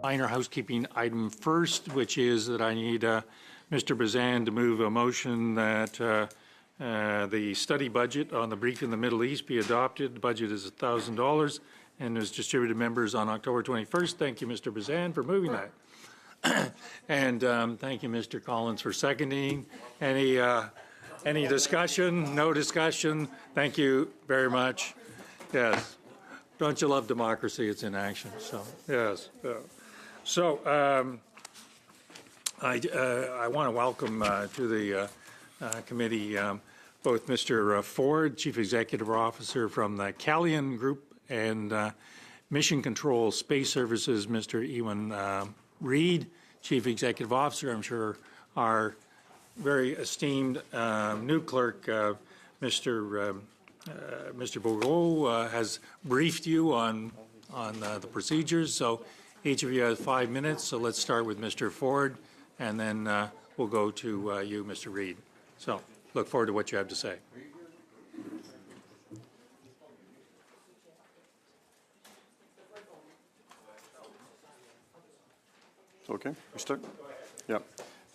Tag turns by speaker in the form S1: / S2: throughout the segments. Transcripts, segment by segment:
S1: minor housekeeping item first, which is that I need Mr. Bazan to move a motion that the study budget on the brief in the Middle East be adopted. The budget is $1,000 and was distributed to members on October 21st. Thank you, Mr. Bazan, for moving that. And thank you, Mr. Collins, for seconding. Any discussion? No discussion. Thank you very much. Yes. Don't you love democracy? It's in action. So yes. So I want to welcome to the committee both Mr. Ford, Chief Executive Officer from the Calian Group, and Mission Control Space Services, Mr. Ewan Reid, Chief Executive Officer. I'm sure our very esteemed new clerk, Mr. Bourgeau, has briefed you on the procedures. So each of you has 5 minutes. So let's start with Mr. Ford, and then we'll go to you, Mr. Reid. So look forward to what you have to say.
S2: Okay, we start? Yeah.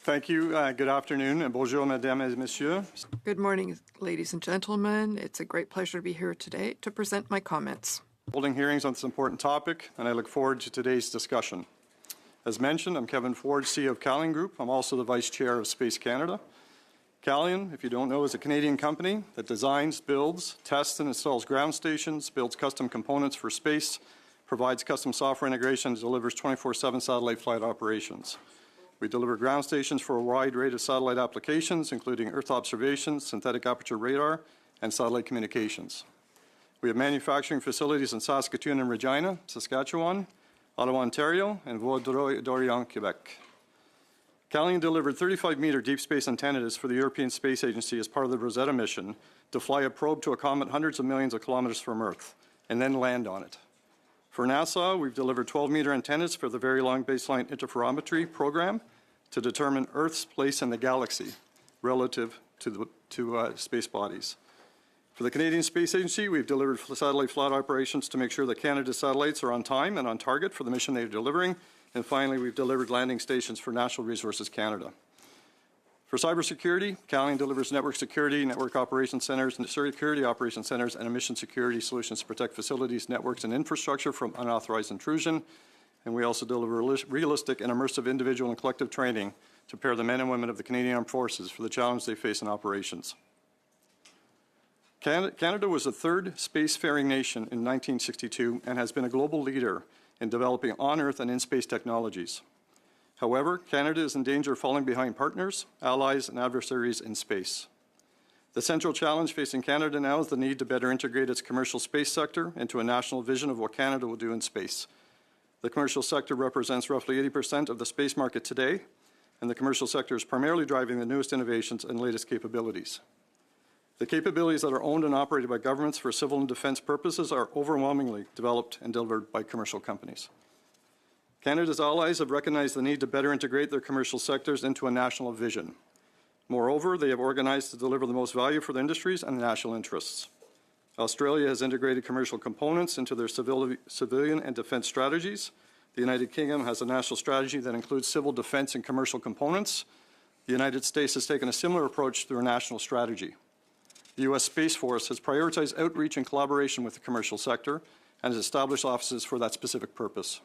S2: Thank you. Good afternoon. Bonjour, mesdames et messieurs.
S3: Good morning, ladies and gentlemen. It's a great pleasure to be here today to present my comments.
S2: Holding hearings on this important topic, and I look forward to today's discussion. As mentioned, I'm Kevin Ford, CEO of Calian Group. I'm also the Vice Chair of Space Canada. Calian, if you don't know, is a Canadian company that designs, builds, tests, and installs ground stations, builds custom components for space, provides custom software integration, and delivers 24/7 satellite flight operations. We deliver ground stations for a wide range of satellite applications, including Earth observation, synthetic aperture radar, and satellite communications. We have manufacturing facilities in Saskatoon and Regina, Saskatchewan, Ottawa, Ontario, and Vaudreuil-Dorion, Quebec. Calian delivered 35-meter deep space antennas for the European Space Agency as part of the Rosetta mission to fly a probe to a comet hundreds of millions of kilometers from Earth and then land on it. For NASA, we've delivered 12-meter antennas for the Very Long Baseline Interferometry program to determine Earth's place in the galaxy relative to space bodies. For the Canadian Space Agency, we've delivered satellite flight operations to make sure that Canada's satellites are on time and on target for the mission they're delivering. And finally, we've delivered landing stations for Natural Resources Canada. For cybersecurity, Calian delivers network security, network operations centers, and security operations centers, and emission security solutions to protect facilities, networks, and infrastructure from unauthorized intrusion. And we also deliver realistic and immersive individual and collective training to prepare the men and women of the Canadian Armed Forces for the challenge they face in operations. Canada was the third spacefaring nation in 1962 and has been a global leader in developing on-Earth and in-space technologies. However, Canada is in danger of falling behind partners, allies, and adversaries in space. The central challenge facing Canada now is the need to better integrate its commercial space sector into a national vision of what Canada will do in space. The commercial sector represents roughly 80% of the space market today, and the commercial sector is primarily driving the newest innovations and latest capabilities. The capabilities that are owned and operated by governments for civil and defense purposes are overwhelmingly developed and delivered by commercial companies. Canada's allies have recognized the need to better integrate their commercial sectors into a national vision. Moreover, they have organized to deliver the most value for their industries and national interests. Australia has integrated commercial components into their civilian and defense strategies. The United Kingdom has a national strategy that includes civil defense and commercial components. The United States has taken a similar approach through a national strategy. The U.S. Space Force has prioritized outreach and collaboration with the commercial sector and has established offices for that specific purpose.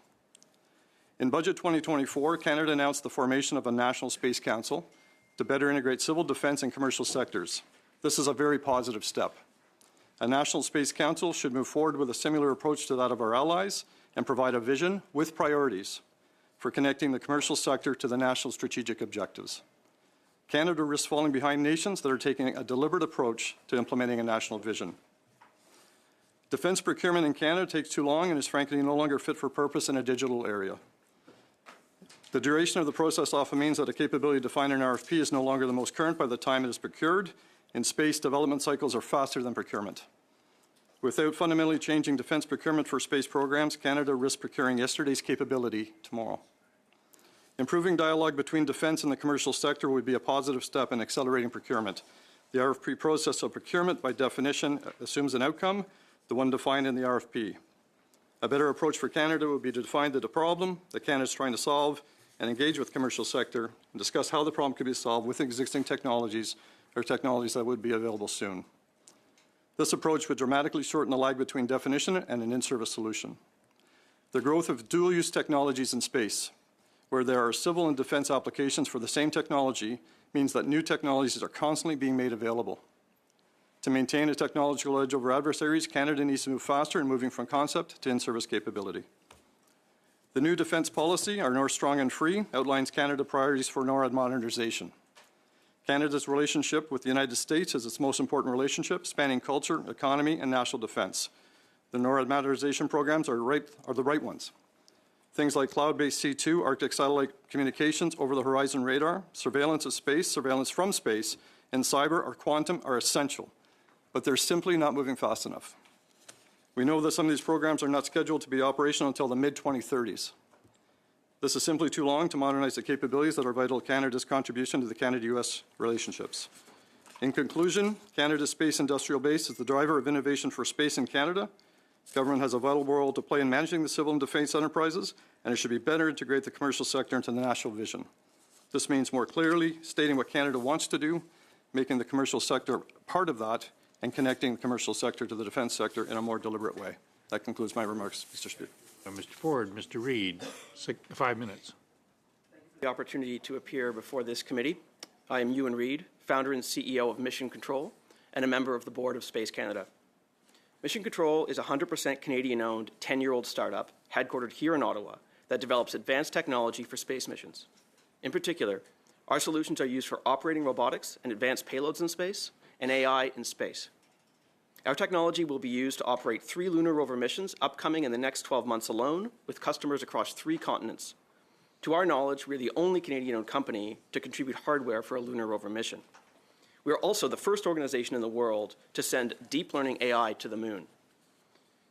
S2: In Budget 2024, Canada announced the formation of a National Space Council to better integrate civil defense and commercial sectors. This is a very positive step. A National Space Council should move forward with a similar approach to that of our allies and provide a vision with priorities for connecting the commercial sector to the national strategic objectives. Canada risks falling behind nations that are taking a deliberate approach to implementing a national vision. Defense procurement in Canada takes too long and is frankly no longer fit for purpose in a digital area. The duration of the process often means that a capability defined in RFP is no longer the most current by the time it is procured. In space, development cycles are faster than procurement. Without fundamentally changing defense procurement for space programs, Canada risks procuring yesterday's capability tomorrow. Improving dialogue between defense and the commercial sector would be a positive step in accelerating procurement. The RFP process of procurement, by definition, assumes an outcome, the one defined in the RFP. A better approach for Canada would be to define the problem that Canada is trying to solve and engage with the commercial sector and discuss how the problem could be solved with existing technologies or technologies that would be available soon. This approach would dramatically shorten the lag between definition and an in-service solution. The growth of dual-use technologies in space, where there are civil and defense applications for the same technology, means that new technologies are constantly being made available. To maintain a technological edge over adversaries, Canada needs to move faster in moving from concept to in-service capability. The new defense policy, our North Strong and Free, outlines Canada priorities for NORAD modernization. Canada's relationship with the United States is its most important relationship, spanning culture, economy, and national defense. The NORAD modernization programs are the right ones. Things like cloud-based C2, Arctic satellite communications, over-the-horizon radar, surveillance of space, surveillance from space, and cyber or quantum are essential, but they're simply not moving fast enough. We know that some of these programs are not scheduled to be operational until the mid-2030s. This is simply too long to modernize the capabilities that are vital to Canada's contribution to the Canada-U.S. relationships. In conclusion, Canada's space industrial base is the driver of innovation for space in Canada. Government has a vital role to play in managing the civil and defence enterprises, and it should be better integrate the commercial sector into the national vision. This means more clearly stating what Canada wants to do, making the commercial sector part of that, and connecting the commercial sector to the defence sector in a more deliberate way. That concludes my remarks, Mr. Speaker.
S1: Mr. Ford, Mr. Reid, 5 minutes.
S4: The opportunity to appear before this committee. I am Ewan Reid, founder and CEO of Mission Control, and a member of the board of Space Canada. Mission Control is a 100% Canadian-owned, 10-year-old startup headquartered here in Ottawa that develops advanced technology for space missions. In particular, our solutions are used for operating robotics and advanced payloads in space, and AI in space. Our technology will be used to operate 3 lunar rover missions upcoming in the next 12 months alone, with customers across 3 continents. To our knowledge, we're the only Canadian-owned company to contribute hardware for a lunar rover mission. We are also the first organization in the world to send deep learning AI to the moon.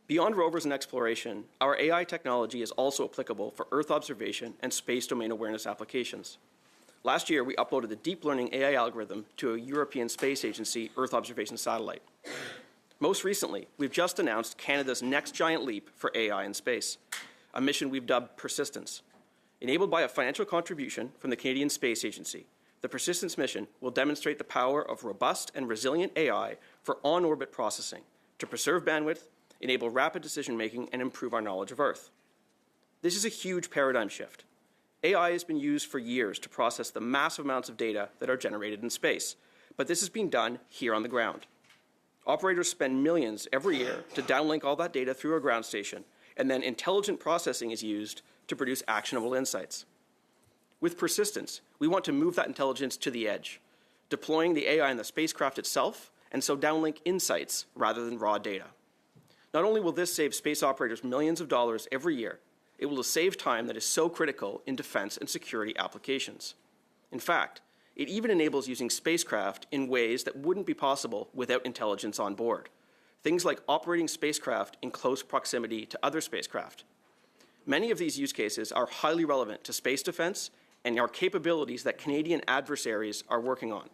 S4: Beyond rovers and exploration, our AI technology is also applicable for Earth observation and space domain awareness applications. Last year, we uploaded the deep learning AI algorithm to a European Space Agency Earth observation satellite. Most recently, we've just announced Canada's next giant leap for AI in space, a mission we've dubbed Persistence. Enabled by a financial contribution from the Canadian Space Agency, the Persistence mission will demonstrate the power of robust and resilient AI for on-orbit processing to preserve bandwidth, enable rapid decision-making, and improve our knowledge of Earth. This is a huge paradigm shift. AI has been used for years to process the massive amounts of data that are generated in space, but this is being done here on the ground. Operators spend millions every year to downlink all that data through a ground station, and then intelligent processing is used to produce actionable insights. With Persistence, we want to move that intelligence to the edge, deploying the AI in the spacecraft itself, and so downlink insights rather than raw data. Not only will this save space operators millions of dollars every year, it will save time that is so critical in defense and security applications. In fact, it even enables using spacecraft in ways that wouldn't be possible without intelligence on board. Things like operating spacecraft in close proximity to other spacecraft. Many of these use cases are highly relevant to space defense and are capabilities that Canadian adversaries are working on.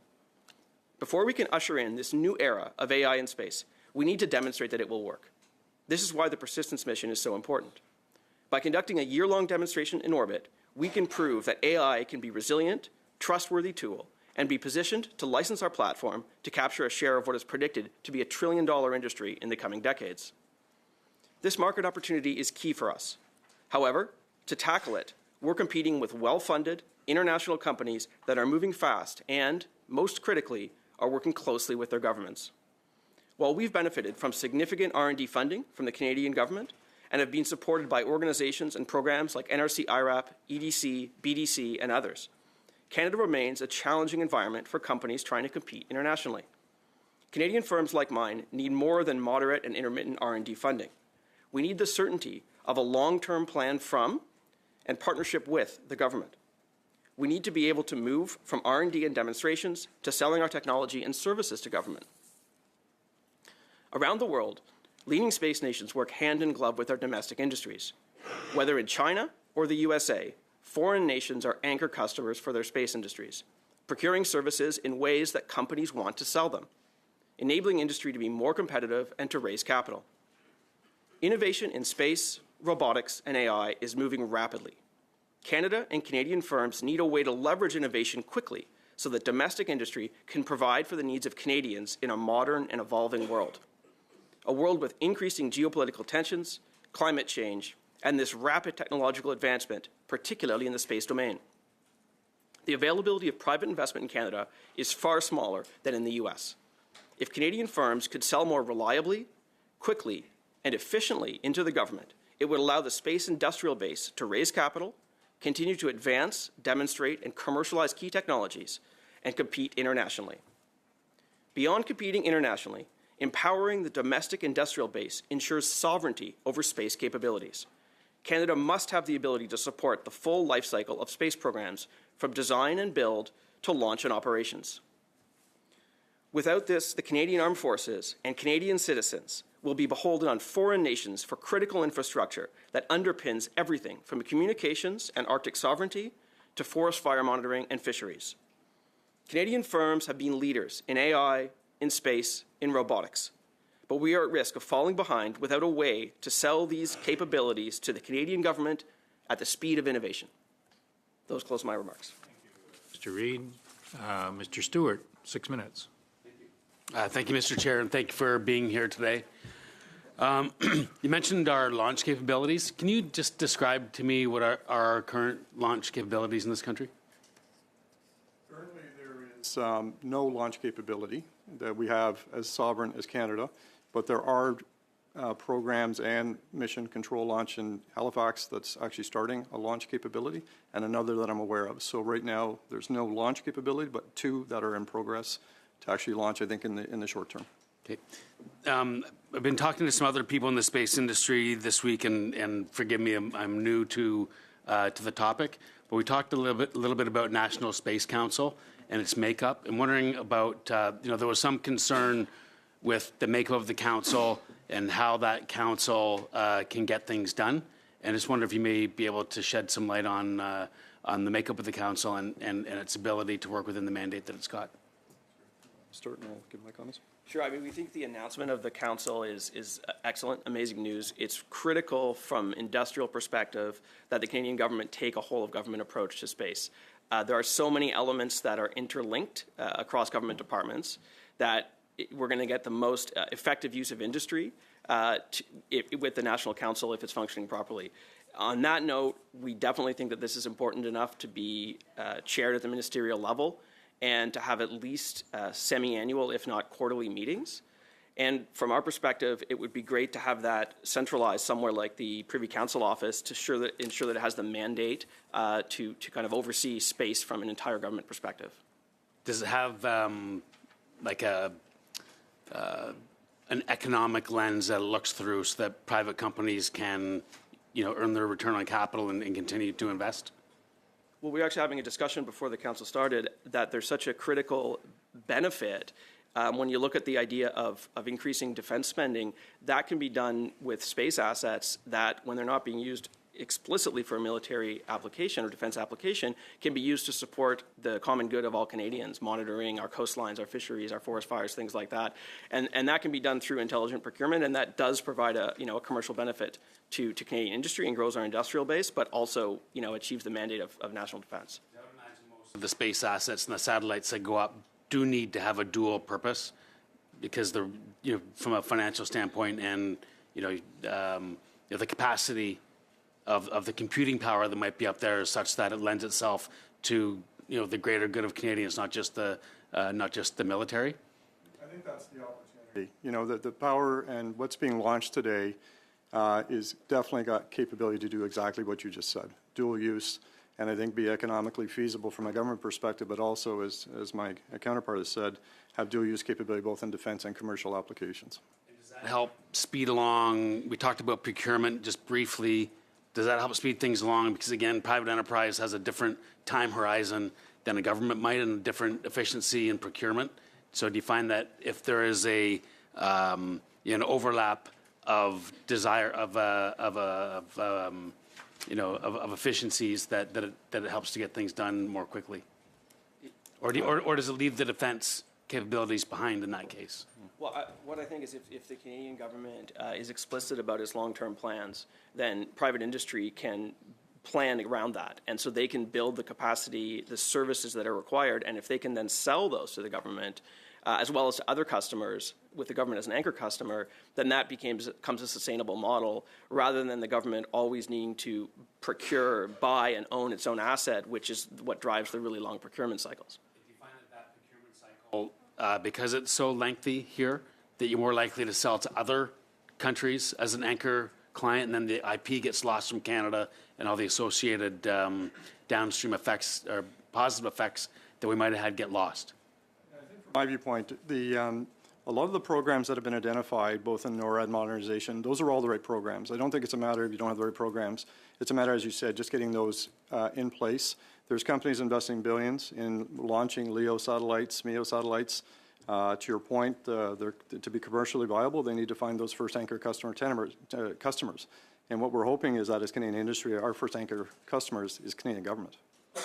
S4: Before we can usher in this new era of AI in space, we need to demonstrate that it will work. This is why the Persistence mission is so important. By conducting a year-long demonstration in orbit, we can prove that AI can be a resilient, trustworthy tool and be positioned to license our platform to capture a share of what is predicted to be a $1 trillion industry in the coming decades. This market opportunity is key for us. However, to tackle it, we're competing with well-funded international companies that are moving fast and, most critically, are working closely with their governments. While we've benefited from significant R&D funding from the Canadian government, and have been supported by organizations and programs like NRC IRAP, EDC, BDC, and others, Canada remains a challenging environment for companies trying to compete internationally. Canadian firms like mine need more than moderate and intermittent R&D funding. We need the certainty of a long-term plan from and partnership with the government. We need to be able to move from R&D and demonstrations to selling our technology and services to government. Around the world, leading space nations work hand in glove with our domestic industries. Whether in China or the USA, foreign nations are anchor customers for their space industries, procuring services in ways that companies want to sell them, enabling industry to be more competitive and to raise capital. Innovation in space, robotics, and AI is moving rapidly. Canada and Canadian firms need a way to leverage innovation quickly so that domestic industry can provide for the needs of Canadians in a modern and evolving world. A world with increasing geopolitical tensions, climate change, and this rapid technological advancement, particularly in the space domain. The availability of private investment in Canada is far smaller than in the US. If Canadian firms could sell more reliably, quickly, and efficiently into the government, it would allow the space industrial base to raise capital, continue to advance, demonstrate, and commercialize key technologies, and compete internationally. Beyond competing internationally, empowering the domestic industrial base ensures sovereignty over space capabilities. Canada must have the ability to support the full life cycle of space programs from design and build to launch and operations. Without this, the Canadian Armed Forces and Canadian citizens will be beholden on foreign nations for critical infrastructure that underpins everything from communications and Arctic sovereignty to forest fire monitoring and fisheries. Canadian firms have been leaders in AI, in space, in robotics, but we are at risk of falling behind without a way to sell these capabilities to the Canadian government at the speed of innovation. Those close my remarks.
S1: Mr. Reid. Mr. Stewart, 6 minutes.
S5: Thank you, Mr. Chair, and thank you for being here today. You mentioned our launch capabilities. Can you just describe to me what are our current launch capabilities in this country?
S2: Currently, there is no launch capability that we have as sovereign as Canada, but there are programs and mission control launch in Halifax that's actually starting a launch capability, and another that I'm aware of. So right now, there's no launch capability, but two that are in progress to actually launch, I think, in the short term.
S5: Okay. I've been talking to some other people in the space industry this week, and forgive me, I'm new to the topic, but we talked a little bit about National Space Council and its makeup. I'm wondering about, there was some concern with the makeup of the council and how that council can get things done. And I just wonder if you may be able to shed some light on the makeup of the council and its ability to work within the mandate that it's got.
S2: Start and I'll give my comments.
S4: Sure. I mean, we think the announcement of the council is excellent, amazing news. It's critical from industrial perspective that the Canadian government take a whole-of-government approach to space. There are so many elements that are interlinked across government departments that we're going to get the most effective use of industry with the National Council if it's functioning properly. On that note, we definitely think that this is important enough to be chaired at the ministerial level and to have at least semi-annual, if not quarterly meetings. And from our perspective, it would be great to have that centralized somewhere like the Privy Council office to ensure that it has the mandate to kind of oversee space from an entire government perspective.
S5: Does it have like an economic lens that it looks through so that private companies can, earn their return on capital and continue to invest?
S4: Well, we were actually having a discussion before the council started that there's such a critical benefit when you look at the idea of increasing defense spending. That can be done with space assets that, when they're not being used explicitly for a military application or defense application, can be used to support the common good of all Canadians, monitoring our coastlines, our fisheries, our forest fires, things like that. And that can be done through intelligent procurement, and that does provide a commercial benefit to Canadian industry and grows our industrial base, but also achieves the mandate of national defense.
S5: I would imagine most of the space assets and the satellites that go up do need to have a dual purpose, because they're from a financial standpoint and the capacity of the computing power that might be up there is such that it lends itself to the greater good of Canadians, not just the military.
S2: I think that's the opportunity. The power and what's being launched today is definitely got capability to do exactly what you just said, dual use, and I think be economically feasible from a government perspective, but also, as my counterpart has said, have dual use capability both in defense and commercial applications.
S5: Does that help speed along? We talked about procurement just briefly. Does that help speed things along? Because again, private enterprise has a different time horizon than a government might, and a different efficiency in procurement. So do you find that if there is an overlap of desire of efficiencies that it helps to get things done more quickly, or does it leave the defense capabilities behind in that case.
S4: Well, what I think is if the Canadian government is explicit about its long-term plans, then private industry can plan around that. And so they can build the capacity, the services that are required, and if they can then sell those to the government, as well as to other customers, with the government as an anchor customer, then that becomes a sustainable model, rather than the government always needing to procure, buy, and own its own asset, which is what drives the really long procurement cycles.
S5: Do you find that procurement cycle, because it's so lengthy here, that you're more likely to sell to other countries as an anchor client, and then the IP gets lost from Canada and all the associated downstream effects or positive effects that we might have had get lost?
S2: From my viewpoint, a lot of the programs that have been identified, both in NORAD modernization, those are all the right programs. I don't think it's a matter if you don't have the right programs. It's a matter, as you said, just getting those in place. There's companies investing billions in launching LEO satellites, MEO satellites. To your point, to be commercially viable, they need to find those first anchor customers. And what we're hoping is that as Canadian industry, our first anchor customers is Canadian government.
S5: How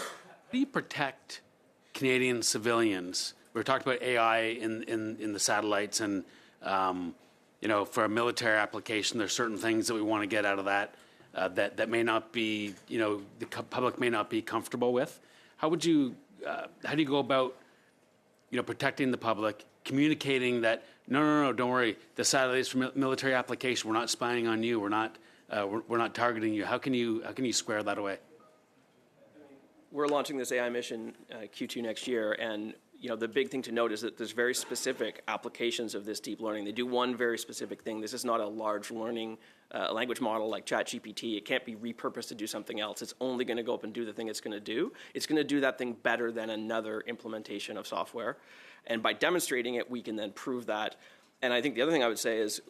S5: do you protect Canadian civilians? We talked about AI in the satellites, and for a military application, there's certain things that we want to get out of that that may not be, the public may not be comfortable with. How do you go about, protecting the public, communicating that no, don't worry, the satellites for military application, we're not spying on you, we're not targeting you. How can you square that away?
S4: We're launching this AI mission Q2 next year, and the big thing to note is that there's very specific applications of this deep learning. They do one very specific thing. This is not a large learning language model like ChatGPT. It can't be repurposed to do something else. It's only going to go up and do the thing it's going to do. It's going to do that thing better than another implementation of software. And by demonstrating it, we can then prove that. And I think the other thing I would say is,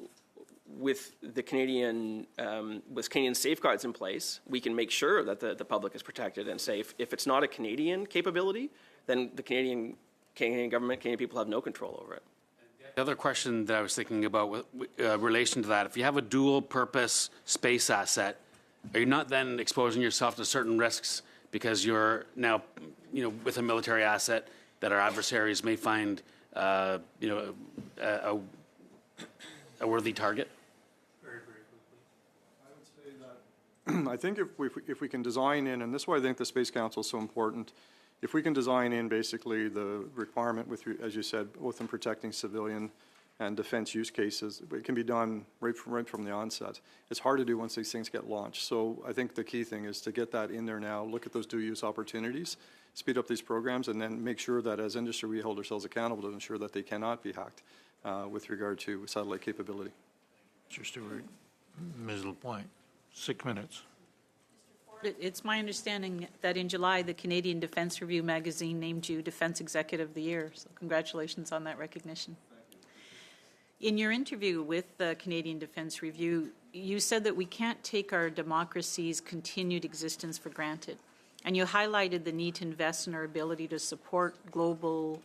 S4: with the Canadian safeguards in place, we can make sure that the public is protected and safe. If it's not a Canadian capability, then the Canadian government, Canadian people have no control over it.
S5: The other question that I was thinking about with relation to that, if you have a dual-purpose space asset, are you not then exposing yourself to certain risks because you're now, with a military asset that our adversaries may find, a worthy target?
S2: I think if we can design in, and this is why I think the Space Council is so important, if we can design in basically the requirement with, as you said, both in protecting civilian and defense use cases, it can be done right from the onset. It's hard to do once these things get launched. So I think the key thing is to get that in there now, look at those dual use opportunities, speed up these programs, and then make sure that as industry we hold ourselves accountable to ensure that they cannot be hacked with regard to satellite capability.
S1: Mr. Stewart, Ms. LaPointe, 6 minutes.
S6: It's my understanding that in July, the Canadian Defence Review magazine named you Defence Executive of the Year. So congratulations on that recognition. In your interview with the Canadian Defence Review, you said that we can't take our democracy's continued existence for granted. And you highlighted the need to invest in our ability to support global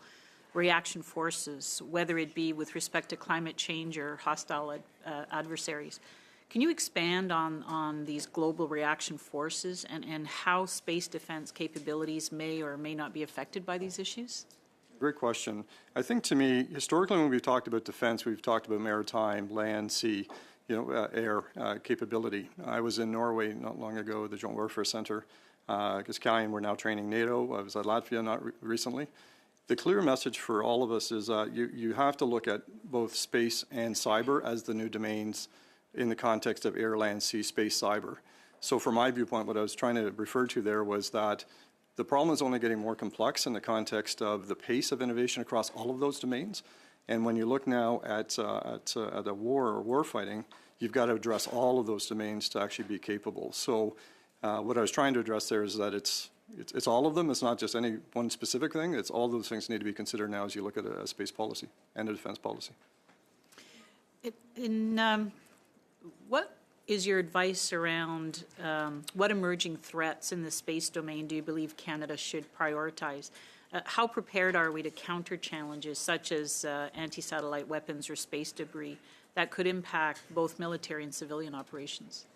S6: reaction forces, whether it be with respect to climate change or hostile adversaries. Can you expand on these global reaction forces and how space defense capabilities may or may not be affected by these issues?
S2: Great question. I think to me, historically when we've talked about defense, we've talked about maritime, land, sea, air capability. I was in Norway not long ago, the Joint Warfare Center. Cascalion, we're now training NATO. I was at Latvia not recently. The clear message for all of us is you have to look at both space and cyber as the new domains in the context of air, land, sea, space, cyber. So from my viewpoint, what I was trying to refer to there was that the problem is only getting more complex in the context of the pace of innovation across all of those domains. And when you look now at a war or war fighting, you've got to address all of those domains to actually be capable. So what I was trying to address there is that it's all of them. It's not just any one specific thing. It's all those things need to be considered now as you look at a space policy and a defense policy.
S6: What is your advice around what emerging threats in the space domain do you believe Canada should prioritize? How prepared are we to counter challenges such as anti-satellite weapons or space debris that could impact both military and civilian operations?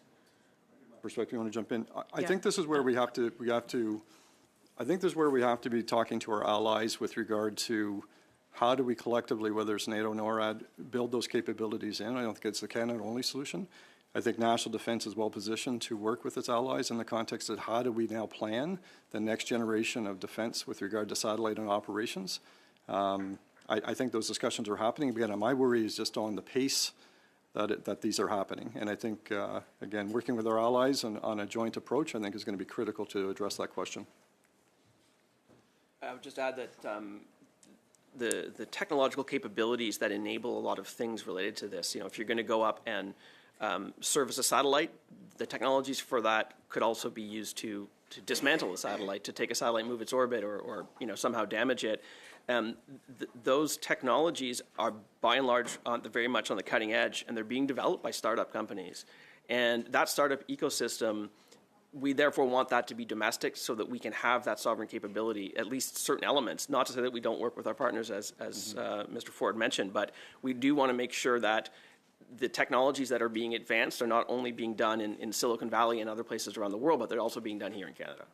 S2: Perspective, you want to jump in? I think this is where we have to I think this is where we have to be talking to our allies with regard to how do we collectively, whether it's NATO, NORAD, build those capabilities in? I don't think it's the Canada-only solution. I think national defense is well positioned to work with its allies in the context of how do we now plan the next generation of defense with regard to satellite and operations. I think those discussions are happening. Again, my worry is just on the pace that these are happening. And I think, again, working with our allies on a joint approach, I think, is going to be critical to address that question.
S4: I would just add that the technological capabilities that enable a lot of things related to this, if you're going to go up and service a satellite, the technologies for that could also be used to dismantle a satellite, to take a satellite, move its orbit, or somehow damage it. Those technologies are, by and large, very much on the cutting edge, and they're being developed by startup companies. And that startup ecosystem, we therefore want that to be domestic so that we can have that sovereign capability, at least certain elements. Not to say that we don't work with our partners, as Mr. Ford mentioned, but we do want to make sure that the technologies that are being advanced are not only being done in Silicon Valley and other places around the world, but they're also being done here in Canada.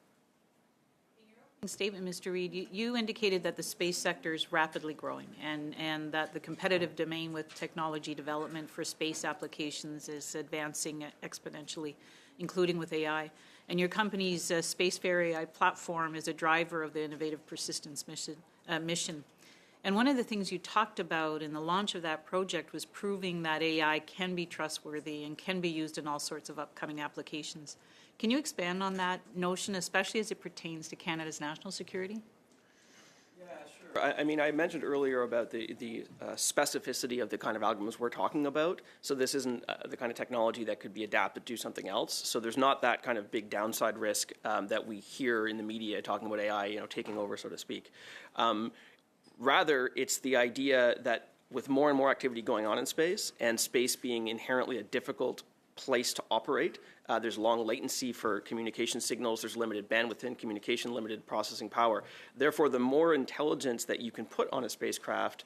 S6: Statement, Mr. Reid, you indicated that the space sector is rapidly growing and that the competitive domain with technology development for space applications is advancing exponentially, including with AI. And your company's Spacefarer AI platform is a driver of the innovative persistence mission. And one of the things you talked about in the launch of that project was proving that AI can be trustworthy and can be used in all sorts of upcoming applications. Can you expand on that notion, especially as it pertains to Canada's national security?
S4: Yeah, sure. I mean, I mentioned earlier about the specificity of the kind of algorithms we're talking about. So this isn't the kind of technology that could be adapted to do something else. So there's not that kind of big downside risk that we hear in the media talking about AI, taking over, so to speak. Rather, it's the idea that with more and more activity going on in space, and space being inherently a difficult place to operate, there's long latency for communication signals, there's limited bandwidth in communication, limited processing power. Therefore, the more intelligence that you can put on a spacecraft,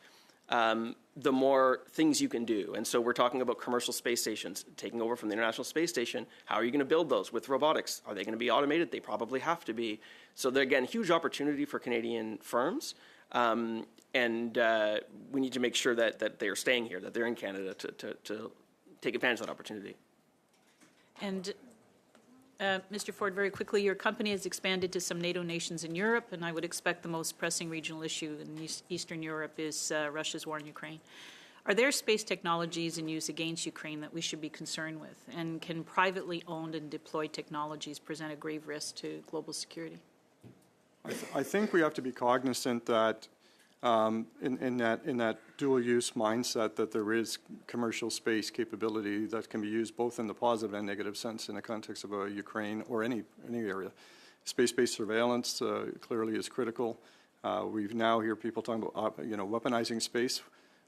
S4: the more things you can do. And so we're talking about commercial space stations taking over from the International Space Station. How are you going to build those with robotics? Are they going to be automated? They probably have to be. So again, huge opportunity for Canadian firms. And we need to make sure that they are staying here, that they're in Canada to take advantage of that opportunity.
S6: And Mr. Ford, very quickly, your company has expanded to some NATO nations in Europe, and I would expect the most pressing regional issue in Eastern Europe is Russia's war in Ukraine. Are there space technologies in use against Ukraine that we should be concerned with? And can privately owned and deployed technologies present a grave risk to global security?
S2: I think we have to be cognizant that in that dual-use mindset that there is commercial space capability that can be used both in the positive and negative sense in the context of Ukraine or any area. Space-based surveillance clearly is critical. We now hear people talking about weaponizing space,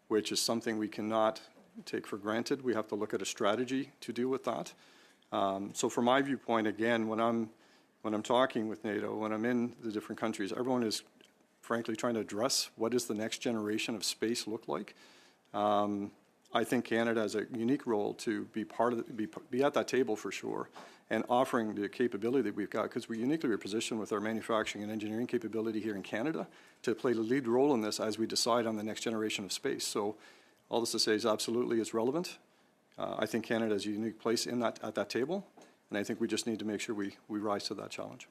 S2: which is something we cannot take for granted. We have to look at a strategy to deal with that. So from my viewpoint, again, when I'm talking with NATO, when I'm in the different countries, everyone is frankly trying to address what does the next generation of space look like. I think Canada has a unique role to be part of be at that table for sure, and offering the capability that we've got, because we uniquely are positioned with our manufacturing and engineering capability here in Canada to play the lead role in this as we decide on the next generation of space. So all this to say is absolutely it's relevant. I think Canada has a unique place at that table, and I think we just need to make sure we rise to that challenge.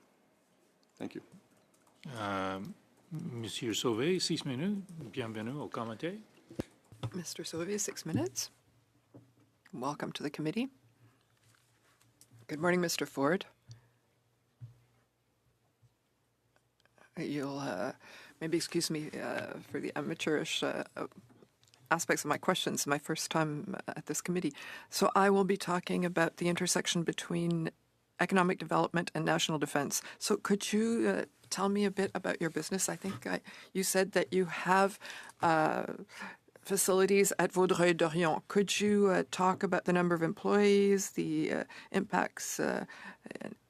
S2: Thank you.
S1: Monsieur Sauvé, 6 minutes. Bienvenue au comité.
S3: Mr. Sauvé, 6 minutes. Welcome to the committee. Good morning, Mr. Ford. You'll maybe excuse me for the amateurish aspects of my questions, my first time at this committee. So I will be talking about the intersection between economic development and national defense. So could you tell me a bit about your business? I think you said that you have facilities at Vaudreuil-Dorion. Could you talk about the number of employees, the impacts,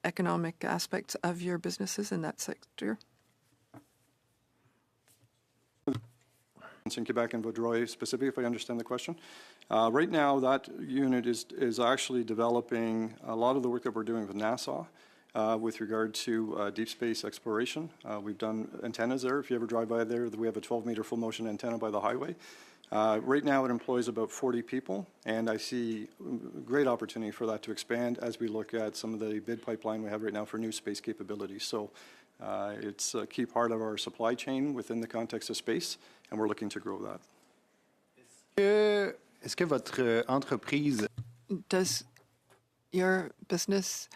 S3: economic aspects of your businesses in that sector?
S2: In Quebec and Vaudreuil specifically, if I understand the question. Right now, that unit is actually developing a lot of the work that we're doing with NASA with regard to deep space exploration. We've done antennas there. If you ever drive by there, we have a 12-meter full-motion antenna by the highway. Right now, it employs about 40 people, and I see great opportunity for that to expand as we look at some of the bid pipeline we have right now for new space capabilities. So it's a key part of our supply chain within the context of space, and we're looking to grow that.
S7: Est-ce que votre entreprise
S3: Does your business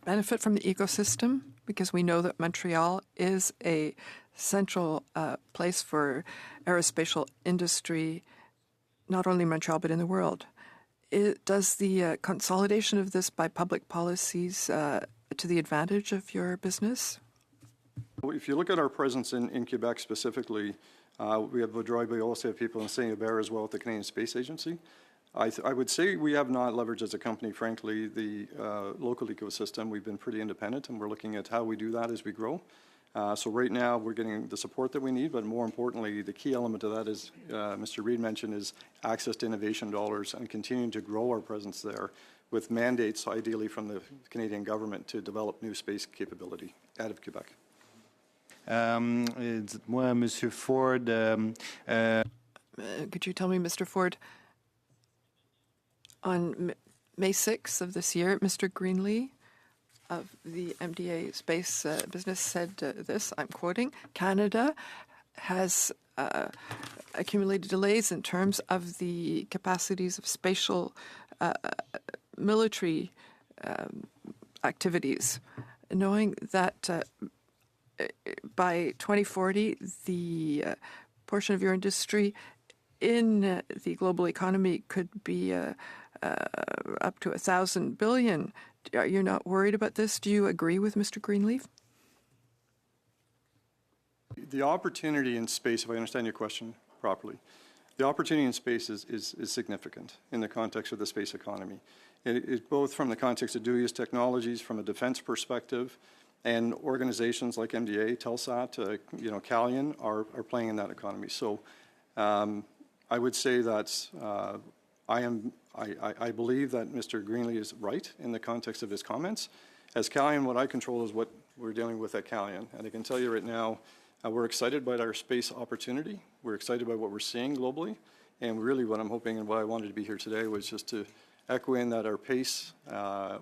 S3: benefit from the ecosystem? Because we know that Montreal is a central place for aerospatial industry, not only in Montreal but in the world. Does the consolidation of this by public policies to the advantage of your business?
S2: If you look at our presence in Quebec specifically, we have Vaudreuil, but we also have people in Saint-Hubert as well at the Canadian Space Agency. I would say we have not leveraged as a company, frankly, the local ecosystem. We've been pretty independent, and we're looking at how we do that as we grow. So right now, we're getting the support that we need, but more importantly, the key element of that is, Mr. Reid mentioned, is access to innovation dollars and continuing to grow our presence there with mandates, ideally from the Canadian government, to develop new space capability out of Quebec.
S7: Dites-moi, Monsieur Ford.
S3: Could you tell me, Mr. Ford, on May 6th of this year, Mr. Greenlee of the MDA Space Business said this, I'm quoting, Canada has accumulated delays in terms of the capacities of spatial military activities, knowing that by 2040, the portion of your industry in the global economy could be up to 1,000 billion. Are you not worried about this? Do you agree with Mr. Greenleaf?
S2: The opportunity in space, if I understand your question properly, the opportunity in space is significant in the context of the space economy. It's both from the context of dual-use technologies, from a defense perspective, and organizations like MDA, Telsat, Calian are playing in that economy. So I would say that I believe that Mr. Greenlee is right in the context of his comments. As Calian, what I control is what we're dealing with at Calian. And I can tell you right now, we're excited by our space opportunity. We're excited by what we're seeing globally. And really what I'm hoping and why I wanted to be here today was just to echo in that our pace,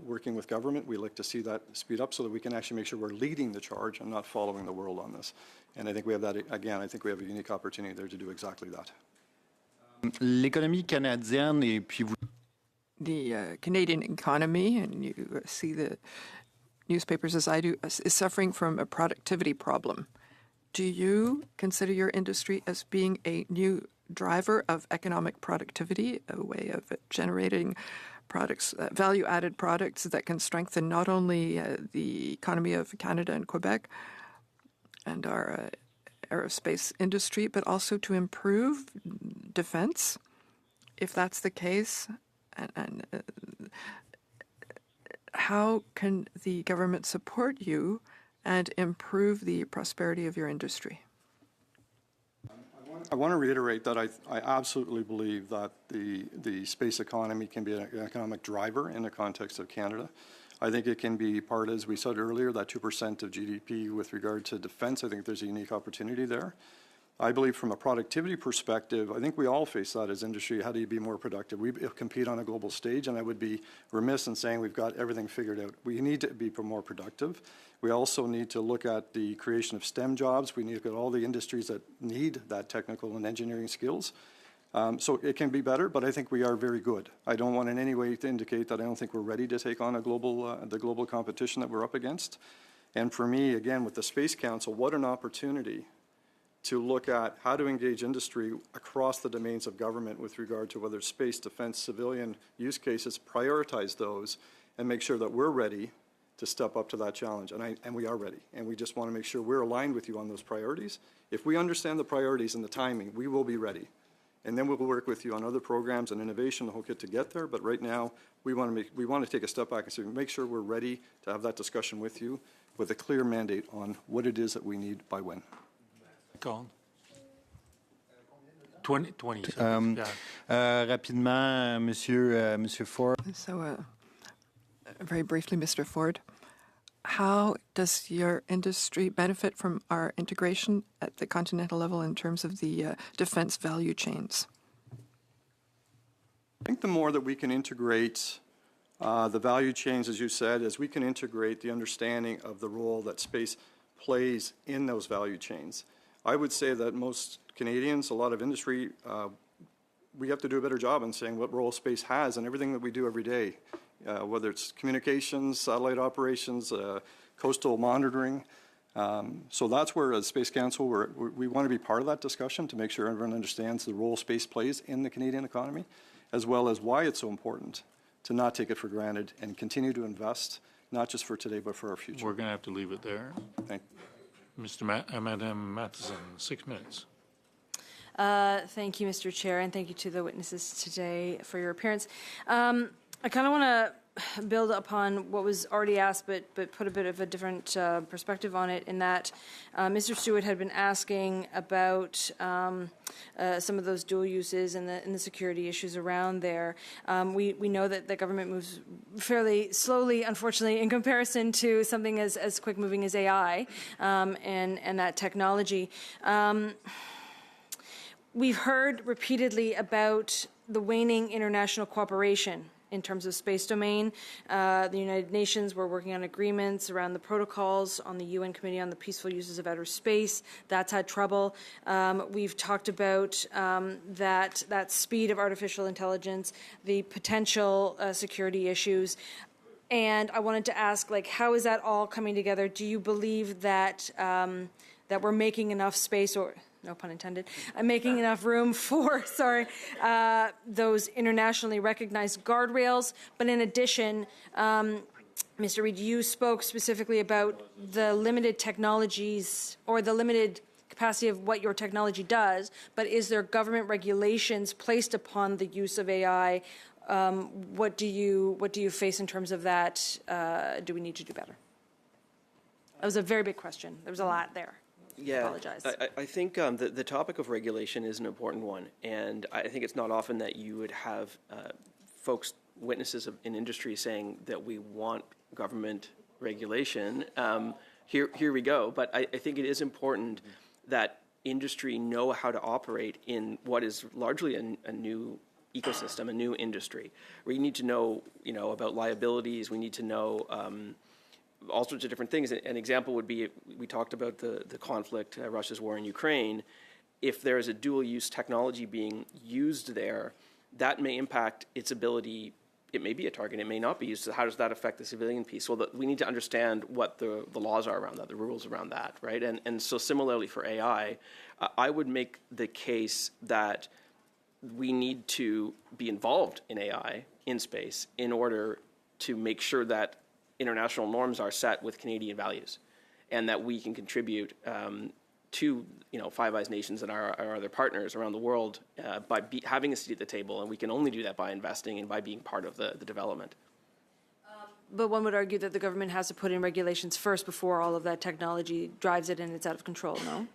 S2: working with government, we like to see that speed up so that we can actually make sure we're leading the charge and not following the world on this. And I think we have that, again, I think we have a unique opportunity there to do exactly that.
S7: L'économie canadienne, et puis vous...
S3: The Canadian economy, and you see the newspapers as I do, is suffering from a productivity problem. Do you consider your industry as being a new driver of economic productivity, a way of generating products, value-added products that can strengthen not only the economy of Canada and Quebec and our aerospace industry, but also to improve defense? If that's the case, and how can the government support you and improve the prosperity of your industry?
S2: I want to reiterate that I absolutely believe that the space economy can be an economic driver in the context of Canada. I think it can be part, as we said earlier, that 2% of GDP with regard to defense. I think there's a unique opportunity there. I believe from a productivity perspective, I think we all face that as industry. How do you be more productive? We compete on a global stage, and I would be remiss in saying we've got everything figured out. We need to be more productive. We also need to look at the creation of STEM jobs. We need to look at all the industries that need that technical and engineering skills. So it can be better, but I think we are very good. I don't want in any way to indicate that I don't think we're ready to take on the global competition that we're up against. And for me, again, with the Space Council, what an opportunity to look at how to engage industry across the domains of government with regard to whether it's space, defense, civilian use cases, prioritize those and make sure that we're ready to step up to that challenge. And we are ready. And we just want to make sure we're aligned with you on those priorities. If we understand the priorities and the timing, we will be ready. And then we'll work with you on other programs and innovation, the whole kit to get there. But right now, we want to take a step back and say, make sure we're ready to have that discussion with you with a clear mandate on what it is that we need by when.
S1: Colin? 20
S7: rapidement, Monsieur Ford.
S3: So very briefly, Mr. Ford, how does your industry benefit from our integration at the continental level in terms of the defense value chains?
S2: I think the more that we can integrate the value chains, as you said, as we can integrate the understanding of the role that space plays in those value chains. I would say that most Canadians, a lot of industry, we have to do a better job in saying what role space has in everything that we do every day, whether it's communications, satellite operations, coastal monitoring. So that's where, as Space Council, we want to be part of that discussion to make sure everyone understands the role space plays in the Canadian economy, as well as why it's so important to not take it for granted and continue to invest, not just for today, but for our future.
S1: We're going to have to leave it there.
S2: Thank you.
S1: Madam Matheson, 6 minutes.
S8: Thank you, Mr. Chair, and thank you to the witnesses today for your appearance. I kind of want to build upon what was already asked, but put a bit of a different perspective on it, in that Mr. Stewart had been asking about some of those dual uses and the security issues around there. We know that the government moves fairly slowly, unfortunately, in comparison to something as quick-moving as AI and that technology. We've heard repeatedly about the waning international cooperation in terms of space domain. The United Nations were working on agreements around the protocols on the UN Committee on the Peaceful Uses of Outer Space. That's had trouble. We've talked about that speed of artificial intelligence, the potential security issues. And I wanted to ask, like, how is that all coming together? Do you believe that that we're making enough space, or no pun intended, making enough room for, those internationally recognized guardrails? But in addition, Mr. Reid, you spoke specifically about the limited technologies or the limited capacity of what your technology does, but is there government regulations placed upon the use of AI? What do you face in terms of that? Do we need to do better? That was a very big question. There was a lot there.
S4: Yeah,
S8: I apologize.
S4: I think the topic of regulation is an important one, and I think it's not often that you would have folks, witnesses in industry, saying that we want government regulation. Here we go. But I think it is important that industry know how to operate in what is largely a new ecosystem, a new industry. We need to know, about liabilities. We need to know all sorts of different things. An example would be, we talked about the conflict, Russia's war in Ukraine. If there is a dual-use technology being used there, that may impact its ability. It may be a target, it may not be used. So how does that affect the civilian piece? Well, we need to understand what the laws are around that, the rules around that, right? And so similarly for AI, I would make the case that we need to be involved in AI in space in order to make sure that international norms are set with Canadian values, and that we can contribute to Five Eyes nations and our other partners around the world by having a seat at the table, and we can only do that by investing and by being part of the development.
S8: But one would argue that the government has to put in regulations first before all of that technology drives it and it's out of control, no?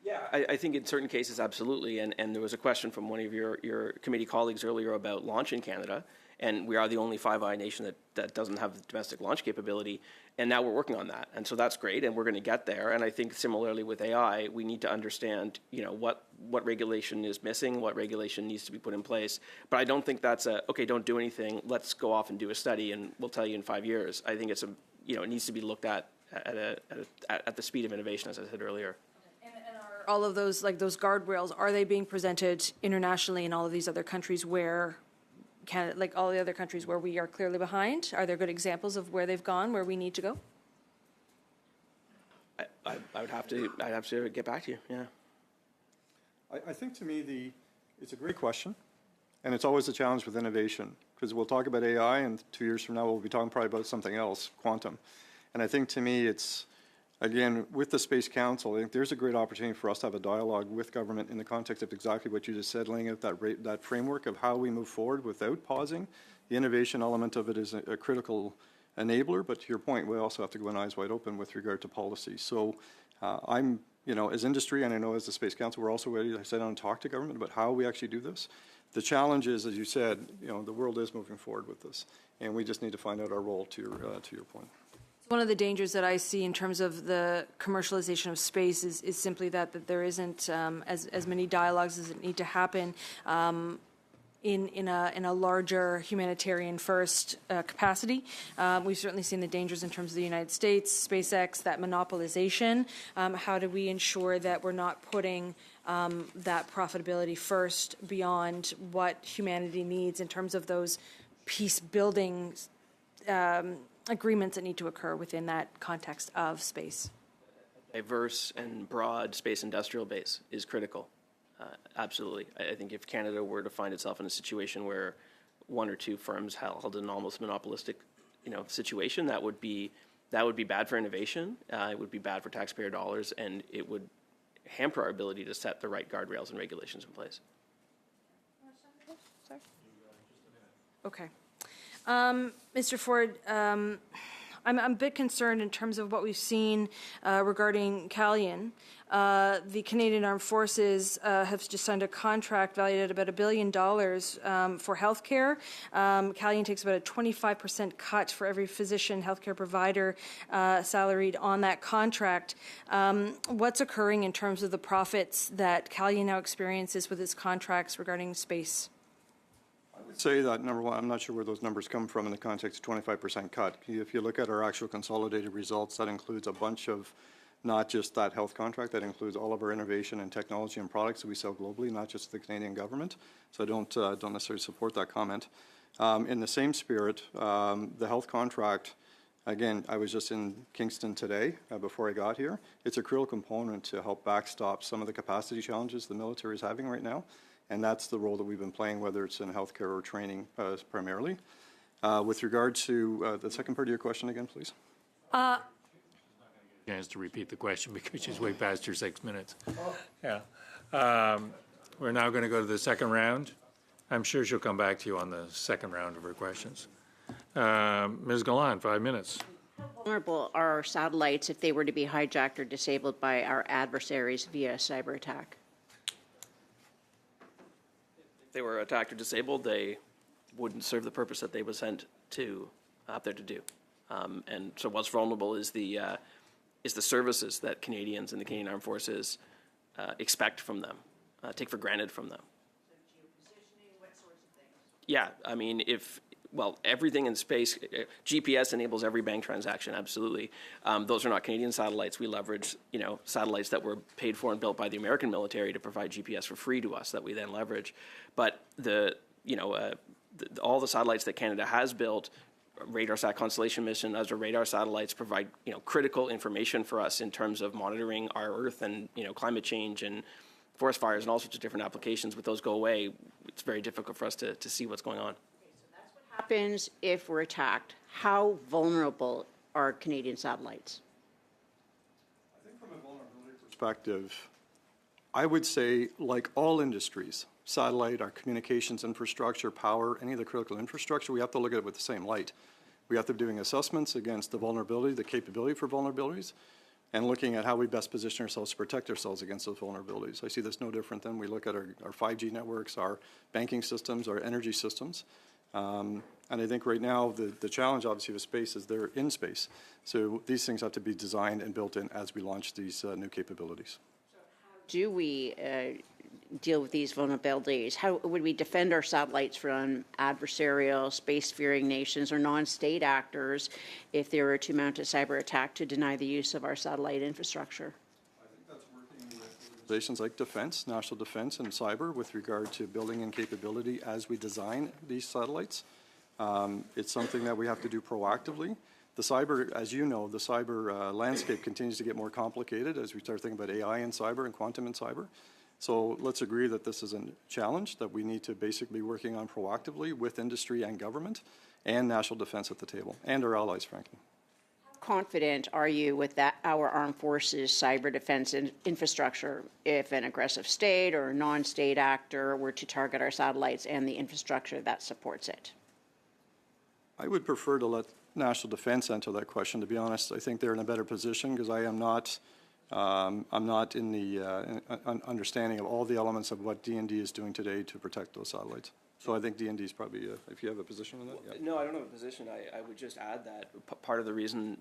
S4: Yeah, I think in certain cases, absolutely. And there was a question from one of your committee colleagues earlier about launch in Canada. And we are the only Five Eye nation that doesn't have domestic launch capability. And now we're working on that. And so that's great, and we're going to get there. And I think similarly with AI, we need to understand, what regulation is missing, what regulation needs to be put in place. But I don't think that's okay, don't do anything, let's go off and do a study, and we'll tell you in 5 years. I think it's it needs to be looked at the speed of innovation, as I said earlier.
S8: And are all of those, like those guardrails, are they being presented internationally in all of these other countries where Canada, like all the other countries where we are clearly behind? Are there good examples of where they've gone, where we need to go?
S4: I'd have to get back to you. Yeah.
S2: I think to me it's a great question, and it's always a challenge with innovation, because we'll talk about AI, and 2 years from now we'll be talking probably about something else, quantum. And I think to me it's, again, with the Space Council, I think there's a great opportunity for us to have a dialogue with government in the context of exactly what you just said, laying out that framework of how we move forward without pausing. The innovation element of it is a critical enabler, but to your point, we also have to go in eyes wide open with regard to policy. So I'm, as industry, and I know as the Space Council, we're also ready to sit down and talk to government about how we actually do this. The challenge is, as you said, the world is moving forward with this. and we just need to find out our role to your point.
S8: One of the dangers that I see in terms of the commercialization of space is simply that there isn't as many dialogues as need to happen in a larger humanitarian first capacity. We've certainly seen the dangers in terms of the United States, SpaceX, that monopolization. How do we ensure that we're not putting that profitability first beyond what humanity needs in terms of those peace building agreements that need to occur within that context of space?
S4: Diverse and broad space industrial base is critical. Absolutely. I think if Canada were to find itself in a situation where one or two firms held an almost monopolistic, situation, that would be bad for innovation. It would be bad for taxpayer dollars, and it would hamper our ability to set the right guardrails and regulations in place.
S8: Okay. Mr. Ford, I'm a bit concerned in terms of what we've seen regarding Calian. The Canadian Armed Forces have just signed a contract valued at about $1 billion for healthcare. Calian takes about a 25% cut for every physician, healthcare provider salaried on that contract. What's occurring in terms of the profits that Calian now experiences with its contracts regarding space?
S2: Say that, number one, I'm not sure where those numbers come from in the context of 25% cut. If you look at our actual consolidated results, that includes a bunch of, not just that health contract, that includes all of our innovation and technology and products that we sell globally, not just the Canadian government. So I don't necessarily support that comment. In the same spirit, the health contract, again, I was just in Kingston today before I got here. It's a critical component to help backstop some of the capacity challenges the military is having right now. And that's the role that we've been playing, whether it's in healthcare or training primarily. With regard to the second part of your question again, please.
S1: Chance to repeat the question because she's way past her 6 minutes. Yeah. We're now going to go to the second round. I'm sure she'll come back to you on the second round of her questions. Ms. Gallant, 5 minutes.
S9: How vulnerable are our satellites if they were to be hijacked or disabled by our adversaries via cyber attack?
S4: If they were attacked or disabled, they wouldn't serve the purpose that they were sent to out there to do. And so what's vulnerable is the services that Canadians and the Canadian Armed Forces expect from them, take for granted from them.
S9: So geopositioning, what sorts of things?
S4: Yeah, I mean, everything in space, GPS enables every bank transaction, absolutely. Those are not Canadian satellites. We leverage, satellites that were paid for and built by the American military to provide GPS for free to us that we then leverage. But all the satellites that Canada has built, RadarSat constellation mission, as our radar satellites provide, critical information for us in terms of monitoring our Earth and, climate change and forest fires and all sorts of different applications. With those go away, it's very difficult for us to see what's going on.
S9: Happens if we're attacked? How vulnerable are Canadian satellites?
S2: I think from a vulnerability perspective, I would say, like all industries, satellite, our communications infrastructure, power, any of the critical infrastructure, we have to look at it with the same light. We have to be doing assessments against the vulnerability, the capability for vulnerabilities, and looking at how we best position ourselves to protect ourselves against those vulnerabilities. I see this no different than we look at our 5G networks, our banking systems, our energy systems. And I think right now the challenge obviously with space is they're in space. So these things have to be designed and built in as we launch these new capabilities.
S9: So how do we deal with these vulnerabilities? How would we defend our satellites from adversarial, spacefaring nations or non-state actors if they were to mount a cyber attack to deny the use of our satellite infrastructure?
S2: Organizations like defense, national defense, and cyber with regard to building in capability as we design these satellites. It's something that we have to do proactively. The cyber, as you know, the cyber landscape continues to get more complicated as we start thinking about AI in cyber and quantum in cyber. So let's agree that this is a challenge that we need to basically be working on proactively with industry and government and national defense at the table, and our allies, frankly.
S9: Confident are you with that our armed forces cyber defense infrastructure if an aggressive state or non-state actor were to target our satellites and the infrastructure that supports it?
S2: I would prefer to let national defense answer that question, to be honest. I think they're in a better position because I'm not in the understanding of all the elements of what DND is doing today to protect those satellites. So I think D&D is probably, if you have a position on that. Yeah.
S4: No, I don't have a position. I would just add that part of the reason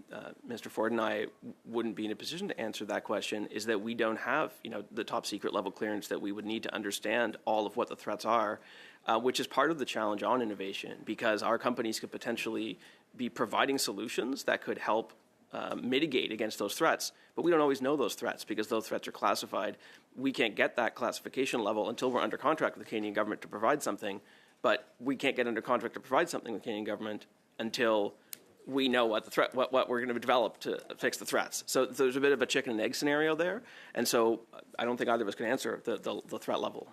S4: Mr. Ford and I wouldn't be in a position to answer that question is that we don't have, the top secret level clearance that we would need to understand all of what the threats are, which is part of the challenge on innovation, because our companies could potentially be providing solutions that could help mitigate against those threats. But we don't always know those threats because those threats are classified. We can't get that classification level until we're under contract with the Canadian government to provide something. But we can't get under contract to provide something with the Canadian government until we know what the threat, what we're going to develop to fix the threats. So there's a bit of a chicken and egg scenario there. And so I don't think either of us can answer the threat level.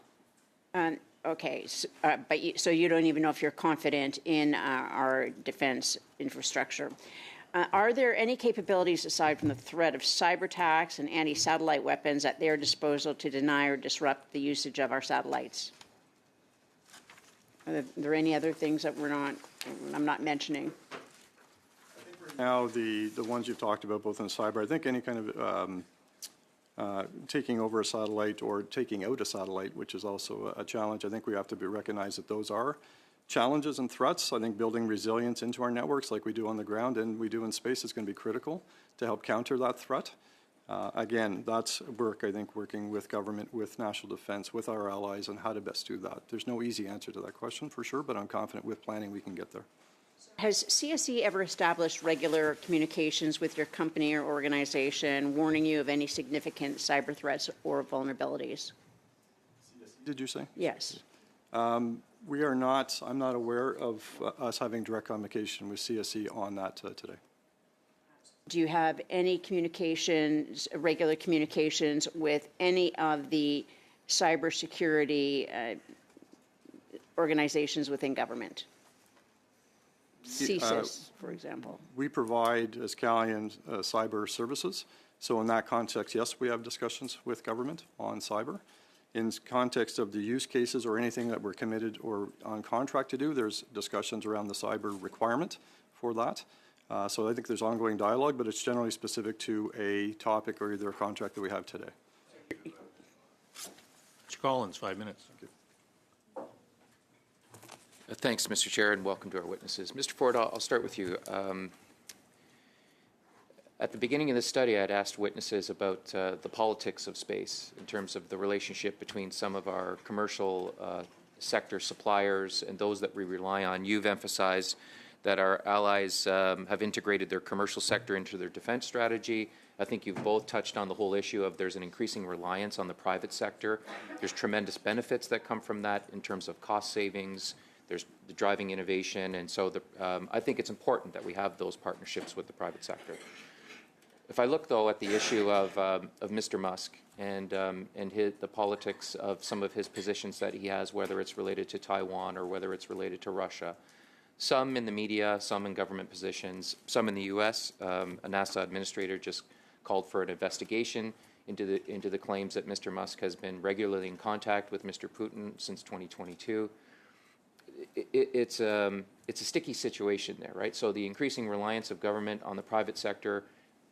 S9: Okay, so you don't even know if you're confident in our defense infrastructure. Are there any capabilities aside from the threat of cyber attacks and anti-satellite weapons at their disposal to deny or disrupt the usage of our satellites? Are there any other things that I'm not mentioning?
S2: Now, the ones you've talked about, both in cyber, I think any kind of taking over a satellite or taking out a satellite, which is also a challenge, I think we have to recognize that those are challenges and threats. I think building resilience into our networks like we do on the ground and we do in space is going to be critical to help counter that threat. Again, that's work, I think, working with government, with national defense, with our allies on how to best do that. There's no easy answer to that question for sure, but I'm confident with planning we can get there.
S9: Has CSE ever established regular communications with your company or organization warning you of any significant cyber threats or vulnerabilities?
S2: Did you say?
S9: Yes.
S2: We are not, I'm not aware of us having direct communication with CSE on that today.
S9: Do you have any communications, regular communications with any of the cybersecurity organizations within government? CSIS, for example.
S2: We provide, as Calian, cyber services. So in that context, yes, we have discussions with government on cyber. In context of the use cases or anything that we're committed or on contract to do, there's discussions around the cyber requirement for that. So I think there's ongoing dialogue, but it's generally specific to a topic or either a contract that we have today.
S1: Mr. Collins, 5 minutes.
S2: Thank you.
S10: Thanks, Mr. Chair, and welcome to our witnesses. Mr. Ford, I'll start with you. At the beginning of the study, I had asked witnesses about the politics of space in terms of the relationship between some of our commercial sector suppliers and those that we rely on. You've emphasized that our allies have integrated their commercial sector into their defense strategy. I think you've both touched on the whole issue of there's an increasing reliance on the private sector. There's tremendous benefits that come from that in terms of cost savings. There's the driving innovation, and so I think it's important that we have those partnerships with the private sector. If I look, though, at the issue of Mr. Musk and the politics of some of his positions that he has, whether it's related to Taiwan or whether it's related to Russia, some in the media, some in government positions, some in the U.S., a NASA administrator just called for an investigation into the claims that Mr. Musk has been regularly in contact with Mr. Putin since 2022. It's a sticky situation there, right? So the increasing reliance of government on the private sector,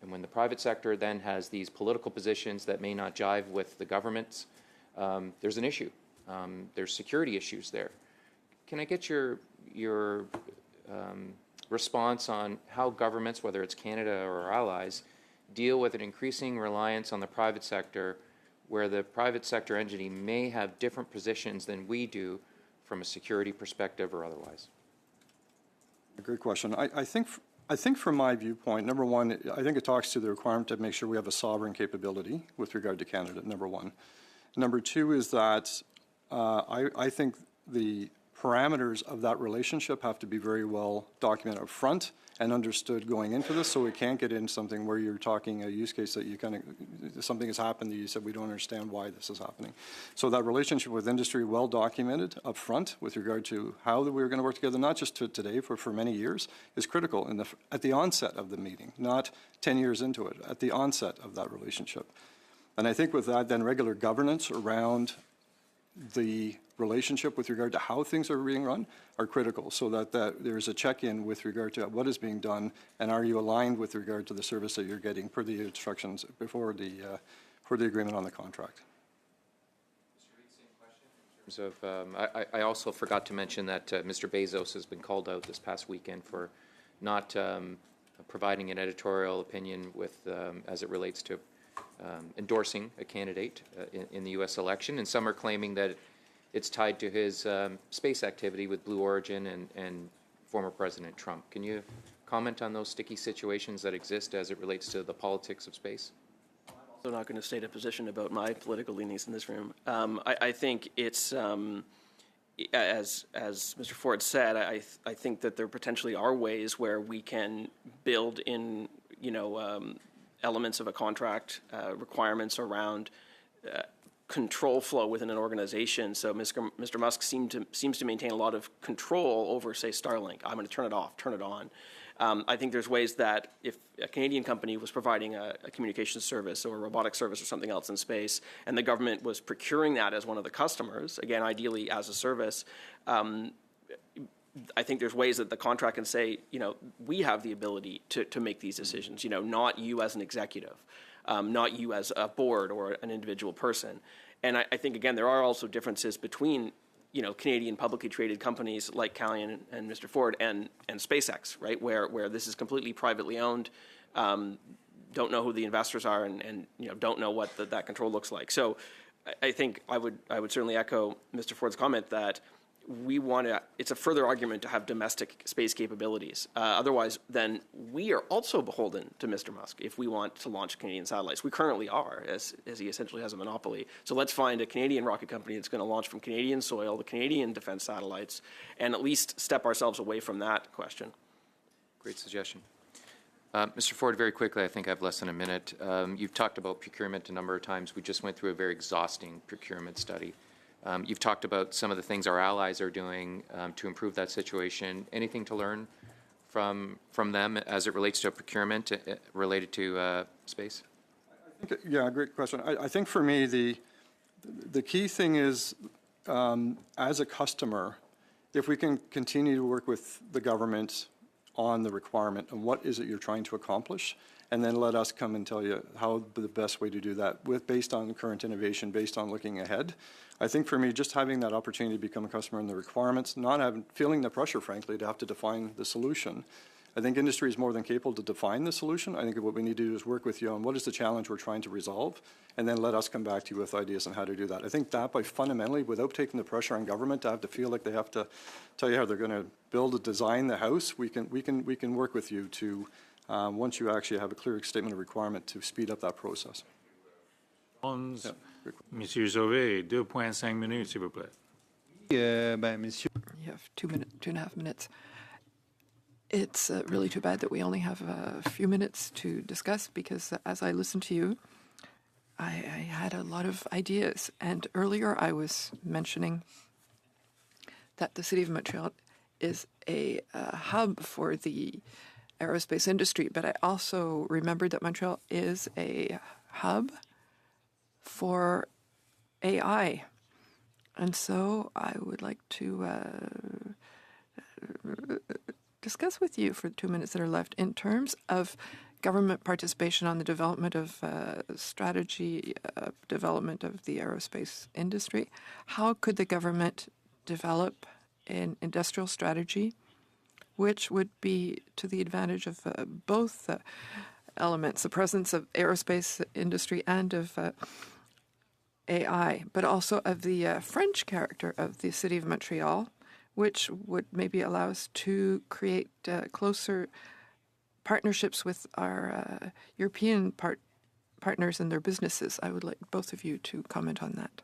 S10: and when the private sector then has these political positions that may not jive with the government's, there's an issue. There's security issues there. Can I get your response on how governments, whether it's Canada or our allies, deal with an increasing reliance on the private sector, where the private sector entity may have different positions than we do from a security perspective or otherwise?
S2: A great question. I think from my viewpoint, number one, I think it talks to the requirement to make sure we have a sovereign capability with regard to Canada, number one. Number two is that I think the parameters of that relationship have to be very well documented up front and understood going into this, so we can't get into something where you're talking a use case that you kind of, something has happened that you said we don't understand why this is happening. So that relationship with industry well documented up front with regard to how we're going to work together, not just today, for many years, is critical at the onset of the meeting, not 10 years into it, at the onset of that relationship. And I think with that, then regular governance around the relationship with regard to how things are being run are critical, so that there's a check-in with regard to what is being done and are you aligned with regard to the service that you're getting per the instructions before the for the agreement on the contract.
S10: Of, I also forgot to mention that Mr. Bezos has been called out this past weekend for not providing an editorial opinion with, as it relates to endorsing a candidate in the U.S. election, and some are claiming that it's tied to his space activity with Blue Origin and former President Trump. Can you comment on those sticky situations that exist as it relates to the politics of space?
S4: I'm not going to state a position about my political leanings in this room. I think it's, as Mr. Ford said, I think that there potentially are ways where we can build in, elements of a contract, requirements around control flow within an organization. So Mr. Musk seems to maintain a lot of control over, say, Starlink. I'm going to turn it off, turn it on. I think there's ways that if a Canadian company was providing a communications service or a robotic service or something else in space, and the government was procuring that as one of the customers, again, ideally as a service, I think there's ways that the contract can say, we have the ability to make these decisions, not you as an executive, not you as a board or an individual person. And I think, again, there are also differences between Canadian publicly traded companies like Calian and Mr. Ford and SpaceX, right, where this is completely privately owned, don't know who the investors are, and don't know what that control looks like. So I think I would certainly echo Mr. Ford's comment that it's a further argument to have domestic space capabilities. Otherwise, then we are also beholden to Mr. Musk if we want to launch Canadian satellites. We currently are, as he essentially has a monopoly. So let's find a Canadian rocket company that's going to launch from Canadian soil, the Canadian defense satellites, and at least step ourselves away from that question.
S10: Great suggestion. Mr. Ford, very quickly, I think I have less than a minute. You've talked about procurement a number of times. We just went through a very exhausting procurement study. You've talked about some of the things our allies are doing to improve that situation. Anything to learn from them as it relates to procurement related to space?
S2: Yeah, great question. I think for me, the key thing is, as a customer, if we can continue to work with the government on the requirement and what is it you're trying to accomplish, and then let us come and tell you how the best way to do that based on current innovation, based on looking ahead. I think for me, just having that opportunity to become a customer in the requirements, not feeling the pressure, frankly, to have to define the solution. I think industry is more than capable to define the solution. I think what we need to do is work with you on what is the challenge we're trying to resolve, and then let us come back to you with ideas on how to do that. I think that by fundamentally, without taking the pressure on government to have to feel like they have to tell you how they're going to build or design the house, we can work with you to, once you actually have a clear statement of requirement, to speed up that process.
S1: Monsieur Sauvé, 2.5 minutes, s'il vous plaît.
S7: Monsieur.
S3: You have 2.5 minutes. It's really too bad that we only have a few minutes to discuss, because as I listened to you, I had a lot of ideas. And earlier I was mentioning that the City of Montreal is a hub for the aerospace industry, but I also remembered that Montreal is a hub for AI. And so I would like to discuss with you for the 2 minutes that are left in terms of government participation on the development of strategy, development of the aerospace industry. How could the government develop an industrial strategy which would be to the advantage of both elements, the presence of aerospace industry and of AI, but also of the French character of the City of Montreal, which would maybe allow us to create closer partnerships with our European partners and their businesses. I would like both of you to comment on that.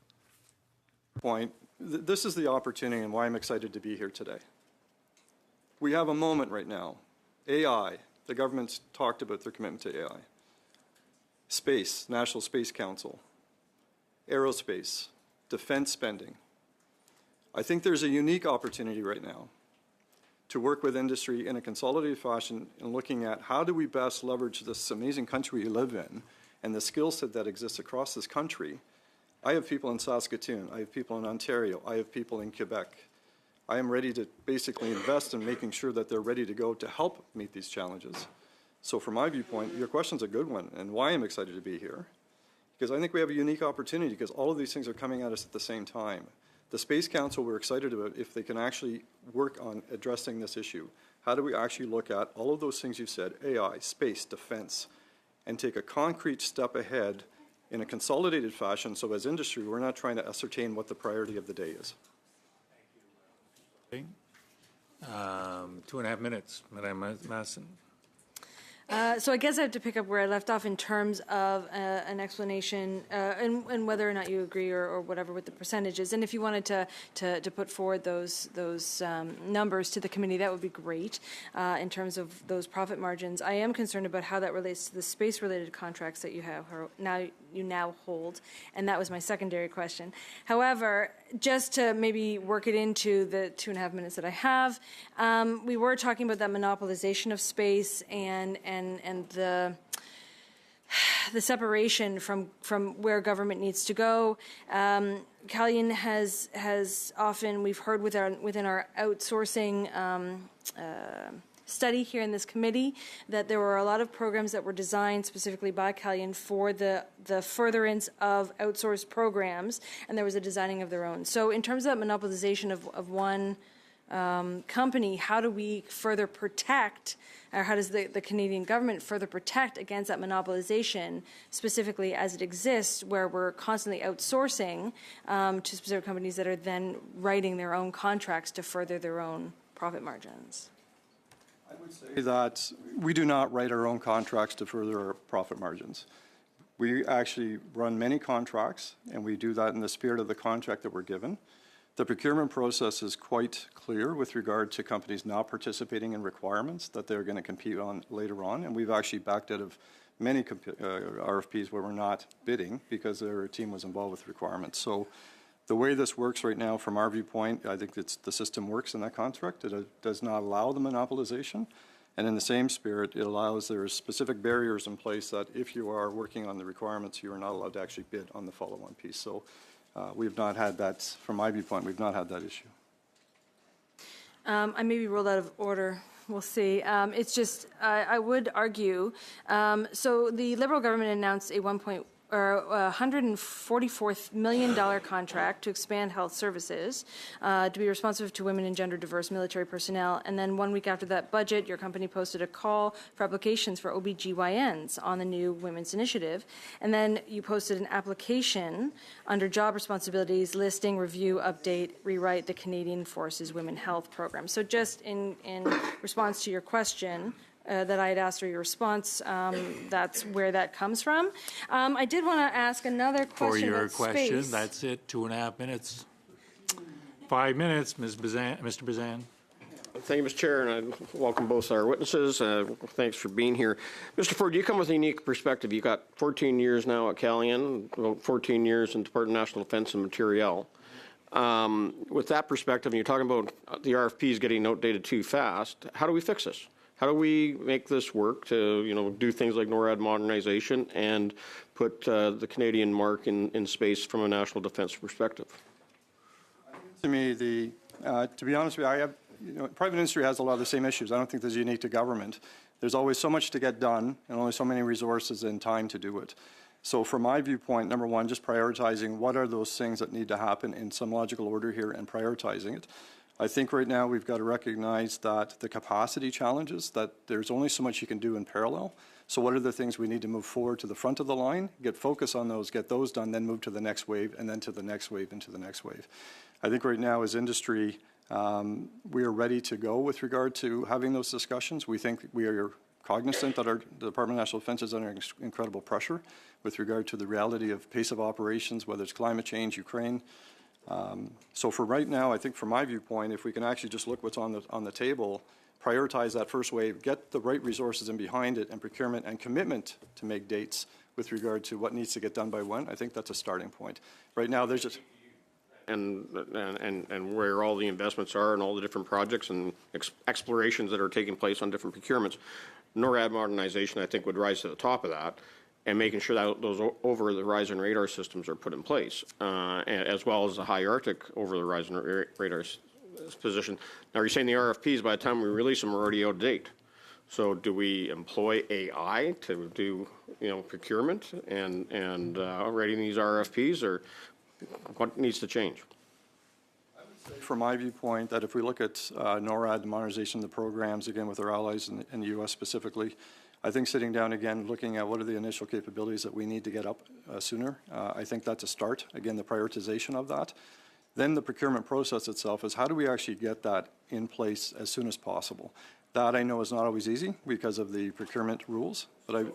S2: Point. This is the opportunity and why I'm excited to be here today. We have a moment right now. AI. The government's talked about their commitment to AI. Space, National Space Council. Aerospace, defense spending. I think there's a unique opportunity right now to work with industry in a consolidated fashion in looking at how do we best leverage this amazing country we live in and the skill set that exists across this country. I have people in Saskatoon. I have people in Ontario. I have people in Quebec. I am ready to basically invest in making sure that they're ready to go to help meet these challenges. So from my viewpoint, your question's a good one, and why I'm excited to be here. Because I think we have a unique opportunity, because all of these things are coming at us at the same time. The Space Council, we're excited about if they can actually work on addressing this issue. How do we actually look at all of those things you said, AI, space, defense, and take a concrete step ahead in a consolidated fashion, so as industry, we're not trying to ascertain what the priority of the day is.
S1: Okay. 2.5 minutes, Madame Masson.
S8: So I guess I have to pick up where I left off in terms of an explanation and whether or not you agree or whatever with the percentages. And if you wanted to put forward those numbers to the committee, that would be great in terms of those profit margins. I am concerned about how that relates to the space-related contracts that you now hold, and that was my secondary question. However, just to maybe work it into the 2.5 minutes that I have, we were talking about that monopolization of space and the separation from where government needs to go. Calian has often, we've heard within our outsourcing study here in this committee that there were a lot of programs that were designed specifically by Calian for the furtherance of outsourced programs, and there was a designing of their own. So in terms of that monopolization of one company, how do we further protect, or how does the Canadian government further protect against that monopolization, specifically as it exists, where we're constantly outsourcing to specific companies that are then writing their own contracts to further their own profit margins?
S2: I would say that we do not write our own contracts to further our profit margins. We actually run many contracts, and we do that in the spirit of the contract that we're given. The procurement process is quite clear with regard to companies not participating in requirements that they're going to compete on later on, and we've actually backed out of many RFPs where we're not bidding because their team was involved with requirements. So the way this works right now, from our viewpoint, I think the system works in that contract. It does not allow the monopolization, and in the same spirit, it allows there are specific barriers in place that if you are working on the requirements, you are not allowed to actually bid on the follow-on piece. So we've not had that, from my viewpoint, we've not had that issue.
S8: I may be ruled out of order. We'll see. It's just, I would argue, so the Liberal government announced a $144 million contract to expand health services to be responsive to women and gender diverse military personnel. And then 1 week after that budget, your company posted a call for applications for OBGYNs on the new Women's Initiative. And then you posted an application under job responsibilities, listing, review, update, rewrite the Canadian Forces Women Health Program. So just in response to your question, that I had asked for your response, that's where that comes from. I did want to ask another question
S1: For your
S8: about
S1: question,
S8: space.
S1: that's it, 2.5 minutes. 5 minutes, Mr. Bazan.
S11: Thank you, Mr. Chair, and I welcome both our witnesses. Thanks for being here. Mr. Ford, you come with a unique perspective. You've got 14 years now at Calian, about 14 years in Department of National Defence and Materiel. With that perspective, and you're talking about the RFPs getting outdated too fast, how do we fix this? How do we make this work to, do things like NORAD modernization and put the Canadian mark in space from a national defense perspective?
S2: To me, to be honest with you, I have, private industry has a lot of the same issues. I don't think this is unique to government. There's always so much to get done and only so many resources and time to do it. So from my viewpoint, number one, just prioritizing what are those things that need to happen in some logical order here and prioritizing it. I think right now we've got to recognize that the capacity challenges, that there's only so much you can do in parallel. So what are the things we need to move forward to the front of the line, get focus on those, get those done, then move to the next wave, and then to the next wave, and to the next wave. I think right now as industry, we are ready to go with regard to having those discussions. We think we are cognizant that the Department of National Defense is under incredible pressure with regard to the reality of pace of operations, whether it's climate change, Ukraine. So for right now, I think from my viewpoint, if we can actually just look what's on the table, prioritize that first wave, get the right resources in behind it, and procurement and commitment to make dates with regard to what needs to get done by when, I think that's a starting point. Right now, there's just...
S11: And where all the investments are and all the different projects and explorations that are taking place on different procurements, NORAD modernization, I think, would rise to the top of that, and making sure that those over-the-horizon radar systems are put in place, as well as the high Arctic over-the-horizon radar position. Now, you're saying the RFPs, by the time we release them, are already out of date. So do we employ AI to do, procurement and writing these RFPs, or what needs to change?
S2: From my viewpoint, that if we look at NORAD and modernization of the programs, again, with our allies in the U.S. specifically, I think sitting down again, looking at what are the initial capabilities that we need to get up sooner, I think that's a start. Again, the prioritization of that. Then the procurement process itself is how do we actually get that in place as soon as possible? That I know is not always easy because of the procurement rules, but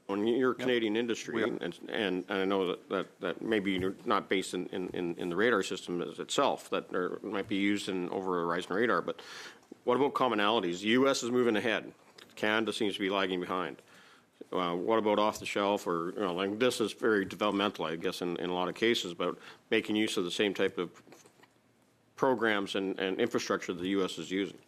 S11: on your Canadian industry, and I know that maybe you're not based in the radar system itself, that might be used over Horizon radar, but what about commonalities? The U.S. is moving ahead. Canada seems to be lagging behind. What about off the shelf, or like this is very developmental, I guess, in a lot of cases, about making use of the same type of programs and infrastructure the U.S. is using.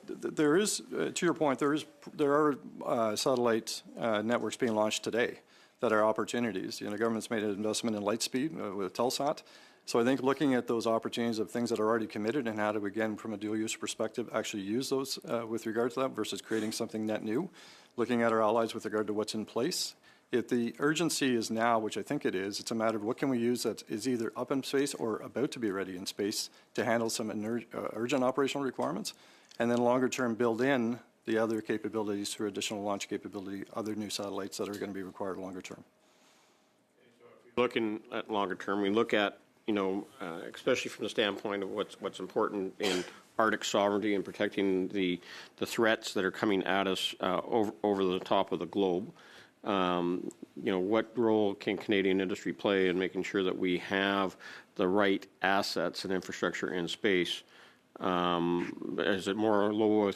S2: There is, to your point, there are satellite networks being launched today that are opportunities. The government's made an investment in Lightspeed with Telsat. So I think looking at those opportunities of things that are already committed and how to, again, from a dual use perspective, actually use those with regard to that versus creating something net new, looking at our allies with regard to what's in place. If the urgency is now, which I think it is, it's a matter of what can we use that is either up in space or about to be ready in space to handle some urgent operational requirements, and then longer term build in the other capabilities through additional launch capability, other new satellites that are going to be required longer term.
S11: Looking at longer term, we look at, especially from the standpoint of what's important in Arctic sovereignty and protecting the threats that are coming at us over the top of the globe. What role can Canadian industry play in making sure that we have the right assets and infrastructure in space? Is it more low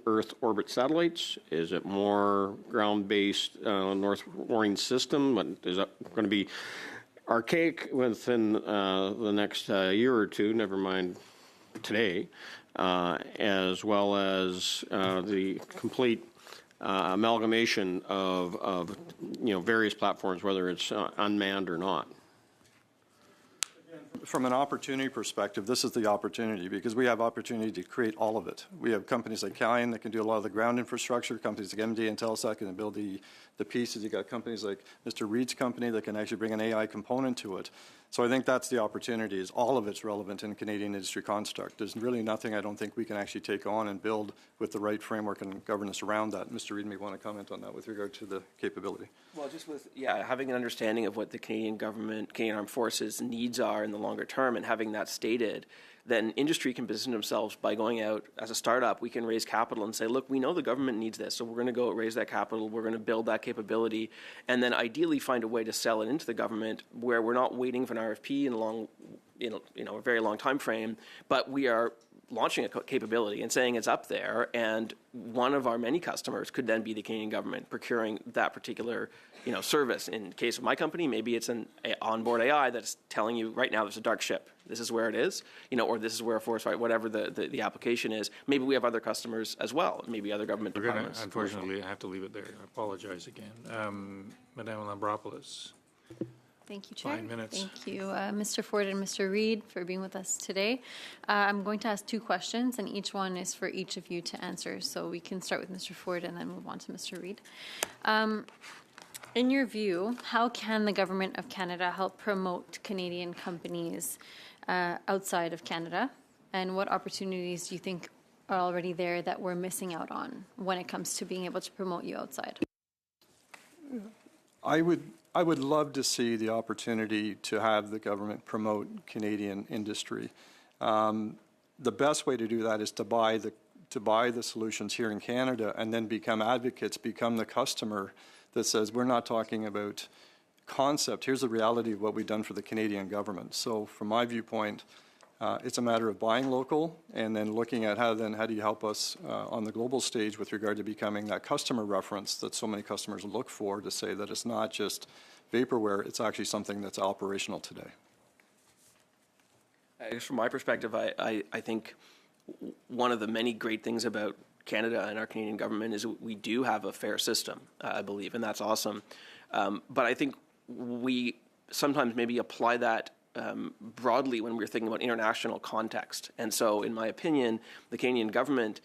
S11: Earth orbit satellites? Is it more ground-based North Warning system? Is that going to be archaic within the next year or two, never mind today, as well as the complete amalgamation of various platforms, whether it's unmanned or not?
S2: From an opportunity perspective, this is the opportunity because we have opportunity to create all of it. We have companies like Calian that can do a lot of the ground infrastructure, companies like NDDN and Telsat can build the pieces. You've got companies like Mr. Reed's company that can actually bring an AI component to it. So I think that's the opportunity, is all of it's relevant in Canadian industry construct. There's really nothing I don't think we can actually take on and build with the right framework and governance around that. Mr. Reed may want to comment on that with regard to the capability.
S4: Well, just with, having an understanding of what the Canadian government, Canadian Armed Forces needs are in the longer term and having that stated, then industry can position themselves by going out as a startup. We can raise capital and say, look, we know the government needs this, so we're going to go raise that capital, we're going to build that capability, and then ideally find a way to sell it into the government where we're not waiting for an RFP in a very long time frame, but we are launching a capability and saying it's up there, and one of our many customers could then be the Canadian government procuring that particular service. In the case of my company, maybe it's an onboard AI that's telling you right now there's a dark ship. This is where it is, or this is where a forest fire, whatever the application is. Maybe we have other customers as well, maybe other government departments.
S1: Unfortunately, I have to leave it there. I apologize again. Madame Lambropoulos.
S12: Thank you, Chair.
S1: 5 minutes.
S12: Thank you, Mr. Ford and Mr. Reed, for being with us today. I'm going to ask 2 questions, and each one is for each of you to answer. So we can start with Mr. Ford and then move on to Mr. Reed. In your view, how can the Government of Canada help promote Canadian companies outside of Canada? And what opportunities do you think are already there that we're missing out on when it comes to being able to promote you outside?
S2: I would love to see the opportunity to have the government promote Canadian industry. The best way to do that is to buy the solutions here in Canada and then become advocates, become the customer that says we're not talking about concept. Here's the reality of what we've done for the Canadian government. So from my viewpoint, it's a matter of buying local and then looking at how do you help us on the global stage with regard to becoming that customer reference that so many customers look for to say that it's not just vaporware, it's actually something that's operational today.
S4: I guess from my perspective, I think one of the many great things about Canada and our Canadian government is we do have a fair system, I believe, and that's awesome. But I think we sometimes maybe apply that broadly when we're thinking about international context. And so, in my opinion, the Canadian government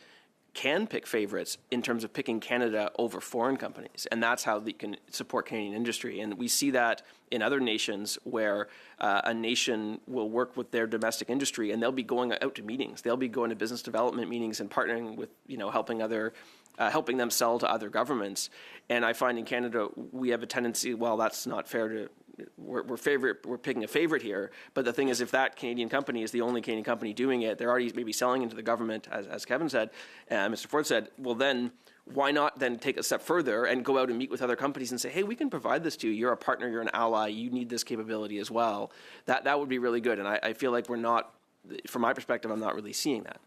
S4: can pick favorites in terms of picking Canada over foreign companies, and that's how they can support Canadian industry. And we see that in other nations where a nation will work with their domestic industry, and they'll be going out to meetings. They'll be going to business development meetings and partnering with, helping them sell to other governments. And I find in Canada we have a tendency, well, that's not fair to. We're picking a favorite here, but the thing is, if that Canadian company is the only Canadian company doing it, they're already maybe selling into the government, as Kevin said, Mr. Ford said, well then, why not then take a step further and go out and meet with other companies and say, hey, we can provide this to you, you're a partner, you're an ally, you need this capability as well. That would be really good, and I feel like we're not, from my perspective, I'm not really seeing that.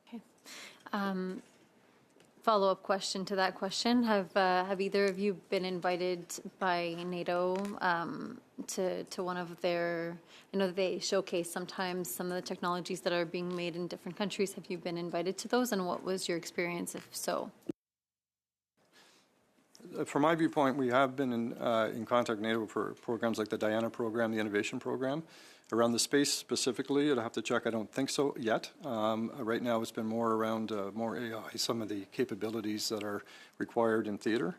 S12: Okay. Follow-up question to that question. Have either of you been invited by NATO to one of their, I know they showcase sometimes some of the technologies that are being made in different countries. Have you been invited to those, and what was your experience if so?
S2: From my viewpoint, we have been in contact with NATO for programs like the Diana program, the innovation program. Around the space specifically, I'd have to check. I don't think so yet. Right now, it's been more around more AI, some of the capabilities that are required in theater.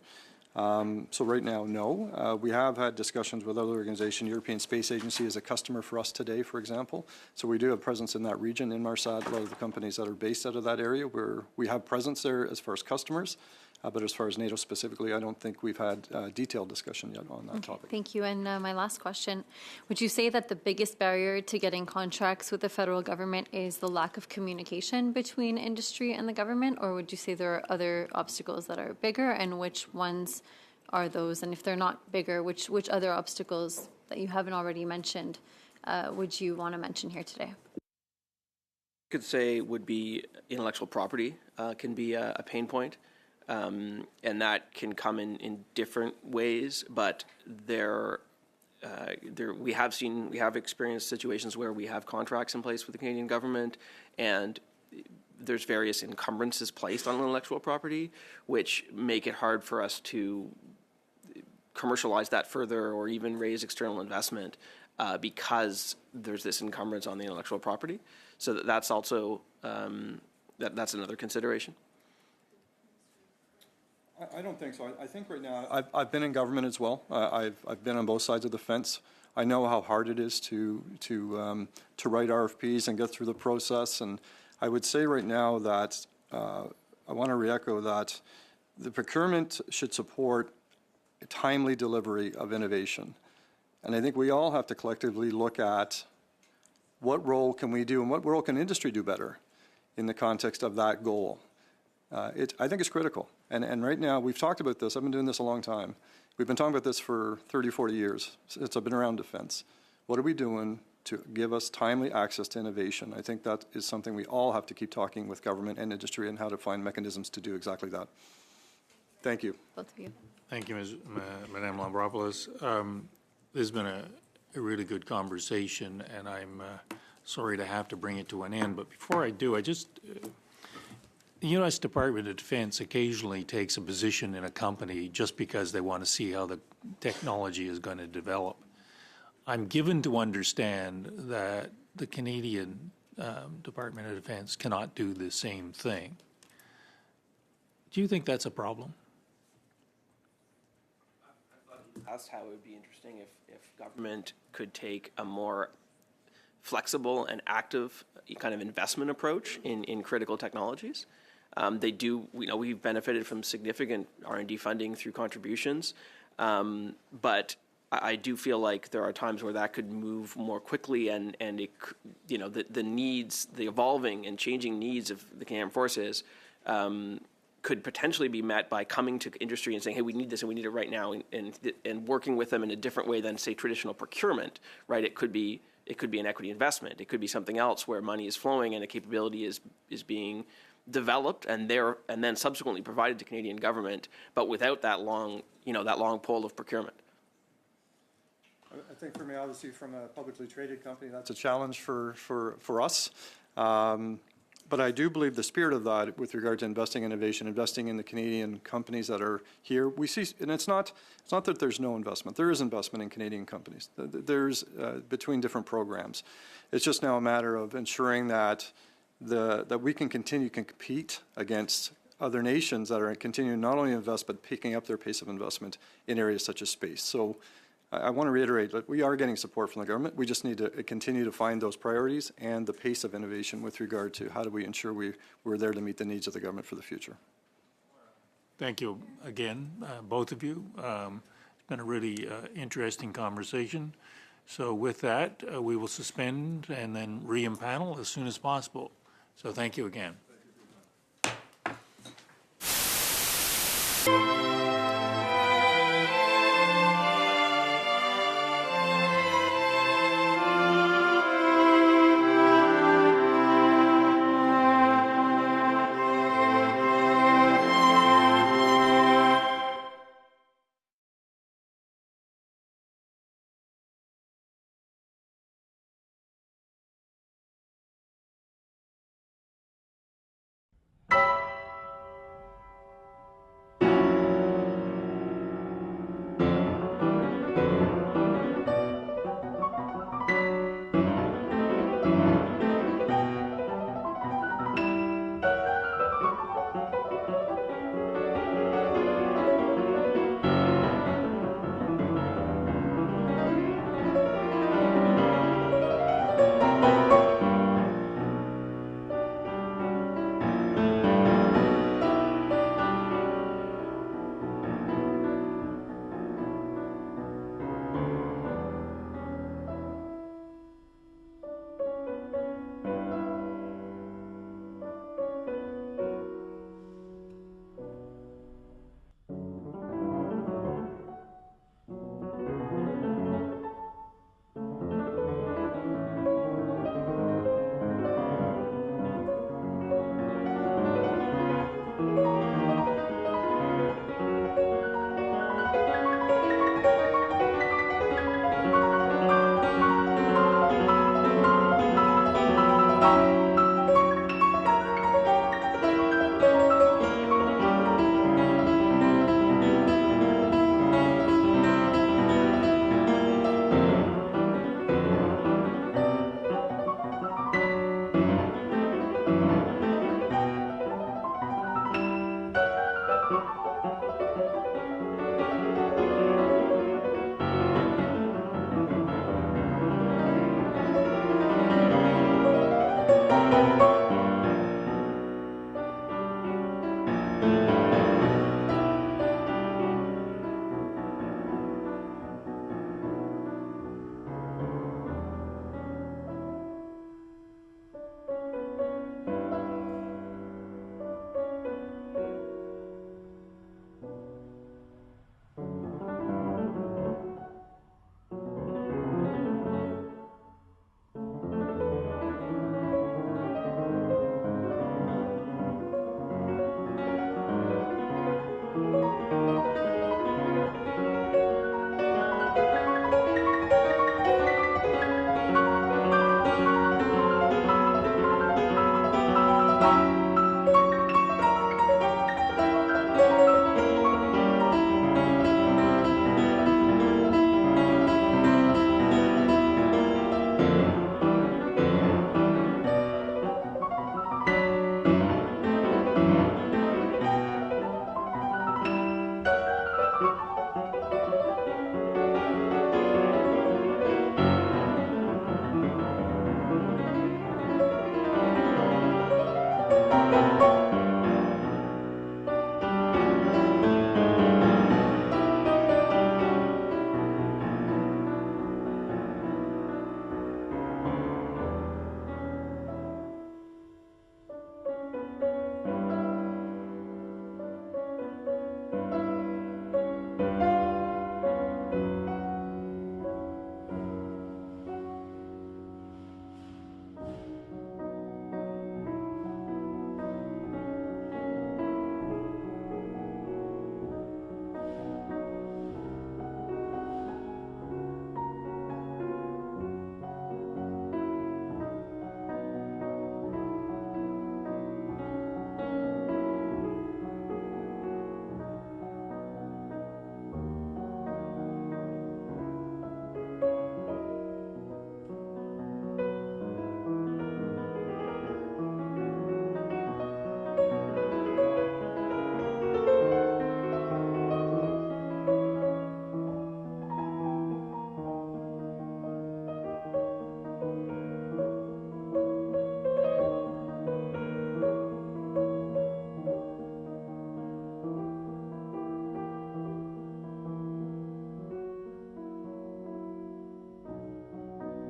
S2: So right now, no. We have had discussions with other organizations. European Space Agency is a customer for us today, for example. So we do have presence in that region, in Marsat. A lot of the companies that are based out of that area, where we have presence there as far as customers. But as far as NATO specifically, I don't think we've had detailed discussion yet on that topic.
S12: Thank you. And my last question, would you say that the biggest barrier to getting contracts with the federal government is the lack of communication between industry and the government, or would you say there are other obstacles that are bigger, and which ones are those? And if they're not bigger, which other obstacles that you haven't already mentioned would you want to mention here today?
S4: I could say would be intellectual property can be a pain point. And that can come in different ways, but we have experienced situations where we have contracts in place with the Canadian government, and there's various encumbrances placed on intellectual property, which make it hard for us to commercialize that further or even raise external investment because there's this encumbrance on the intellectual property. So that's also that's another consideration.
S2: I don't think so. I think right now, I've been in government as well. I've been on both sides of the fence. I know how hard it is to write RFPs and get through the process. And I would say right now that I want to re-echo that the procurement should support a timely delivery of innovation. And I think we all have to collectively look at what role can we do and what role can industry do better in the context of that goal. I think it's critical. And right now, we've talked about this. I've been doing this a long time. We've been talking about this for 30, 40 years since I've been around defense. What are we doing to give us timely access to innovation? I think that is something we all have to keep talking with government and industry and how to find mechanisms to do exactly that. Thank you.
S12: Both of you. Thank
S1: you, Madame Lambropoulos. This has been a really good conversation, and I'm sorry to have to bring it to an end. But before I do, the U.S. Department of Defense occasionally takes a position in a company just because they want to see how the technology is going to develop. I'm given to understand that the Canadian Department of Defense cannot do the same thing. Do you think that's a problem?
S4: That's how it would be interesting if government could take a more flexible and active kind of investment approach in critical technologies. They do, we've benefited from significant R&D funding through contributions, but I do feel like there are times where that could move more quickly, and it, the needs, the evolving and changing needs of the Canadian Forces could potentially be met by coming to industry and saying, hey, we need this and we need it right now, and working with them in a different way than, say, traditional procurement, right? It could be an equity investment. It could be something else where money is flowing and a capability is being developed and then subsequently provided to Canadian government, but without that long pole of procurement.
S2: I think for me, obviously, from a publicly traded company, that's a challenge for us. But I do believe the spirit of that, with regard to investing in innovation, investing in the Canadian companies that are here, we see, and it's not that there's no investment. There is investment in Canadian companies. There's between different programs. It's just now a matter of ensuring that that we can continue to compete against other nations that are continuing not only to invest, but picking up their pace of investment in areas such as space. So I want to reiterate that we are getting support from the government. We just need to continue to find those priorities and the pace of innovation with regard to how do we ensure we're there to meet the needs of the government for the future.
S1: Thank you again, both of you. It's been a really interesting conversation. So with that, we will suspend and then re-empanel as soon as possible. So thank you again.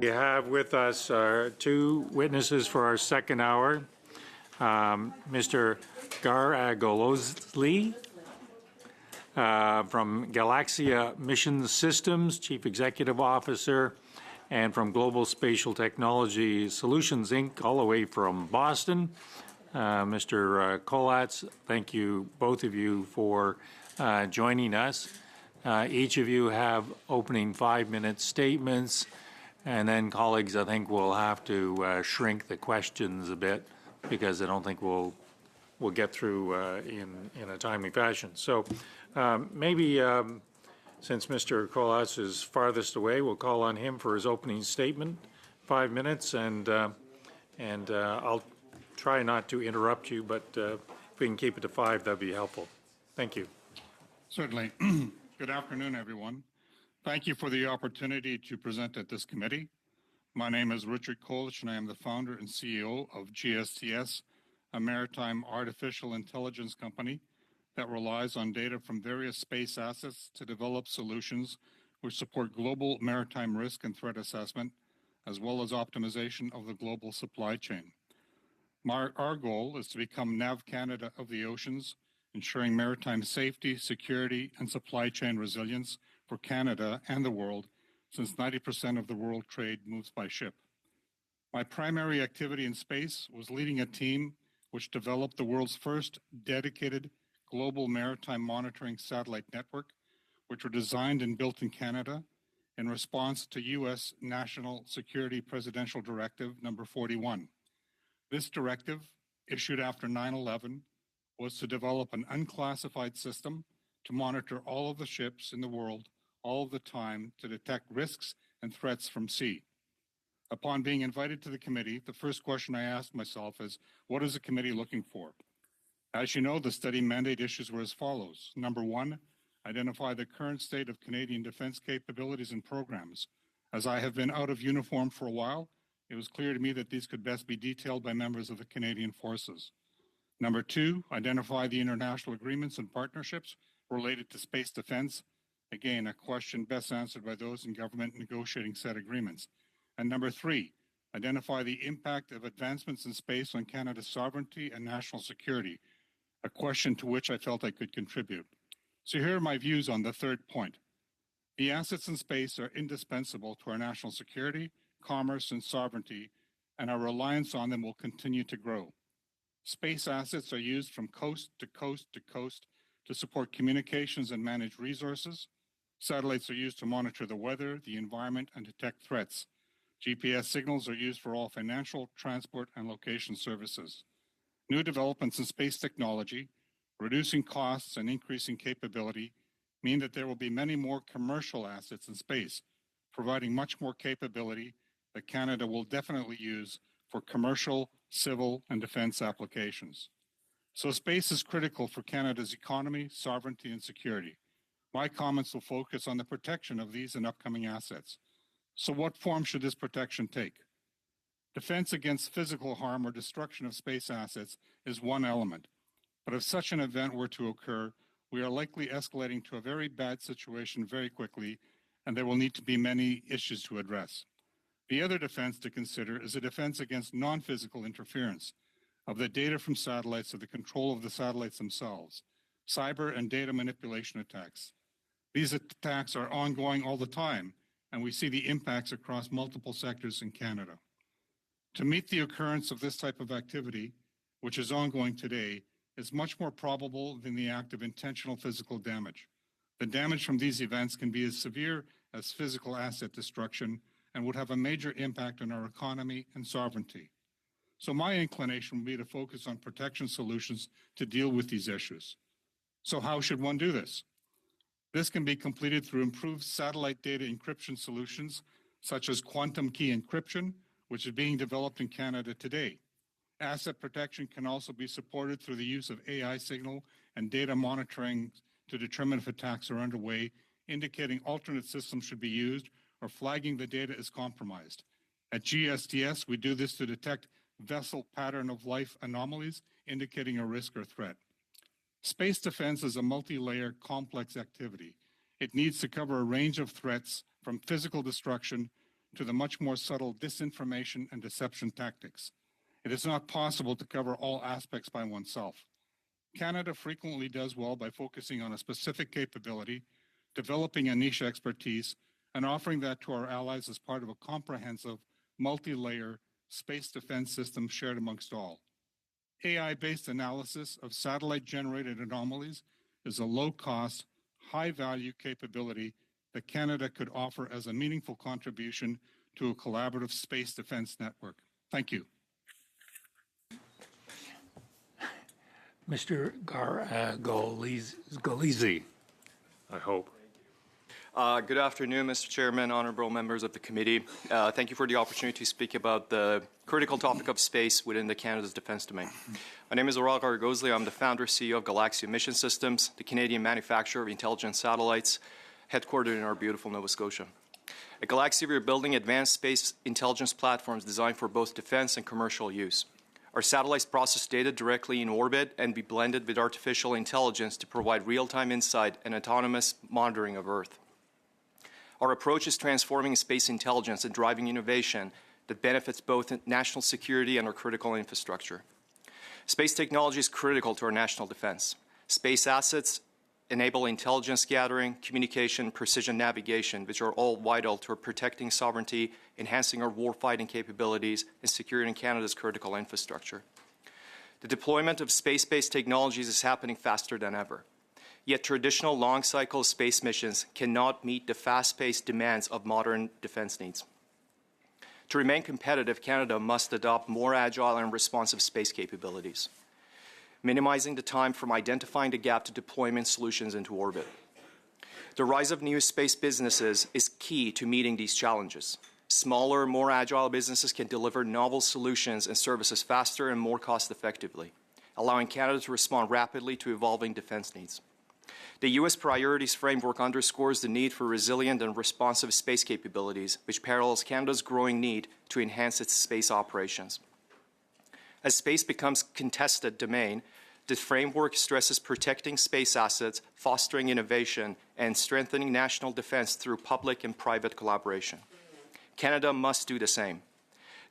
S1: We have with us two witnesses for our second hour. Mr. Gar Agolozli from Galaxia Mission Systems, Chief Executive Officer, and from Global Spatial Technology Solutions, Inc., all the way from Boston. Mr. Kolatz, thank you, both of you, for joining us. Each of you have opening 5-minute statements, and then colleagues, I think we'll have to shrink the questions a bit because I don't think we'll get through in a timely fashion. So maybe since Mr. Kolatz is farthest away, we'll call on him for his opening statement, 5 minutes, and I'll try not to interrupt you, but if we can keep it to 5, that'd be helpful. Thank you.
S13: Certainly. Good afternoon, everyone. Thank you for the opportunity to present at this committee. My name is Richard Kolich, and I am the founder and CEO of GSTS, a maritime artificial intelligence company that relies on data from various space assets to develop solutions which support global maritime risk and threat assessment, as well as optimization of the global supply chain. Our goal is to become NAV Canada of the oceans, ensuring maritime safety, security, and supply chain resilience for Canada and the world, since 90% of the world trade moves by ship. My primary activity in space was leading a team which developed the world's first dedicated global maritime monitoring satellite network, which were designed and built in Canada in response to U.S. National Security Presidential Directive number 41. This directive, issued after 9/11, was to develop an unclassified system to monitor all of the ships in the world all of the time to detect risks and threats from sea. Upon being invited to the committee, the first question I asked myself is, what is the committee looking for? As you know, the study mandate issues were as follows. Number 1, identify the current state of Canadian defense capabilities and programs. As I have been out of uniform for a while, it was clear to me that these could best be detailed by members of the Canadian Forces. Number 2, identify the international agreements and partnerships related to space defense. Again, a question best answered by those in government negotiating said agreements. And number 3, identify the impact of advancements in space on Canada's sovereignty and national security, a question to which I felt I could contribute. So here are my views on the third point. The assets in space are indispensable to our national security, commerce, and sovereignty, and our reliance on them will continue to grow. Space assets are used from coast to coast to coast to support communications and manage resources. Satellites are used to monitor the weather, the environment, and detect threats. GPS signals are used for all financial, transport, and location services. New developments in space technology, reducing costs and increasing capability, mean that there will be many more commercial assets in space, providing much more capability that Canada will definitely use for commercial, civil, and defense applications. So space is critical for Canada's economy, sovereignty, and security. My comments will focus on the protection of these and upcoming assets. So what form should this protection take? Defense against physical harm or destruction of space assets is one element. But if such an event were to occur, we are likely escalating to a very bad situation very quickly, and there will need to be many issues to address. The other defense to consider is a defense against non-physical interference of the data from satellites or the control of the satellites themselves, cyber and data manipulation attacks. These attacks are ongoing all the time, and we see the impacts across multiple sectors in Canada. To meet the occurrence of this type of activity, which is ongoing today, is much more probable than the act of intentional physical damage. The damage from these events can be as severe as physical asset destruction and would have a major impact on our economy and sovereignty. So my inclination would be to focus on protection solutions to deal with these issues. So how should one do this? This can be completed through improved satellite data encryption solutions, such as quantum key encryption, which is being developed in Canada today. Asset protection can also be supported through the use of AI signal and data monitoring to determine if attacks are underway, indicating alternate systems should be used or flagging the data is compromised. At GSTS, we do this to detect vessel pattern of life anomalies, indicating a risk or threat. Space defense is a multi-layer, complex activity. It needs to cover a range of threats from physical destruction to the much more subtle disinformation and deception tactics. It is not possible to cover all aspects by oneself. Canada frequently does well by focusing on a specific capability, developing a niche expertise, and offering that to our allies as part of a comprehensive, multi-layer space defense system shared amongst all. AI-based analysis of satellite-generated anomalies is a low-cost, high-value capability that Canada could offer as a meaningful contribution to a collaborative space defense network. Thank you.
S1: Mr. Golizi, I hope.
S14: Good afternoon, Mr. Chairman, honorable members of the committee. Thank you for the opportunity to speak about the critical topic of space within the Canada's defense domain. My name is Aurel Gargozli. I'm the founder and CEO of Galaxy Mission Systems, the Canadian manufacturer of intelligent satellites, headquartered in our beautiful Nova Scotia. At Galaxy, we are building advanced space intelligence platforms designed for both defense and commercial use. Our satellites process data directly in orbit and be blended with artificial intelligence to provide real-time insight and autonomous monitoring of Earth. Our approach is transforming space intelligence and driving innovation that benefits both national security and our critical infrastructure. Space technology is critical to our national defense. Space assets enable intelligence gathering, communication, precision navigation, which are all vital to protecting sovereignty, enhancing our warfighting capabilities, and securing Canada's critical infrastructure. The deployment of space-based technologies is happening faster than ever. Yet traditional long-cycle space missions cannot meet the fast-paced demands of modern defense needs. To remain competitive, Canada must adopt more agile and responsive space capabilities, minimizing the time from identifying the gap to deployment solutions into orbit. The rise of new space businesses is key to meeting these challenges. Smaller, more agile businesses can deliver novel solutions and services faster and more cost-effectively, allowing Canada to respond rapidly to evolving defense needs. The U.S. priorities framework underscores the need for resilient and responsive space capabilities, which parallels Canada's growing need to enhance its space operations. As space becomes contested domain, the framework stresses protecting space assets, fostering innovation, and strengthening national defense through public and private collaboration. Canada must do the same,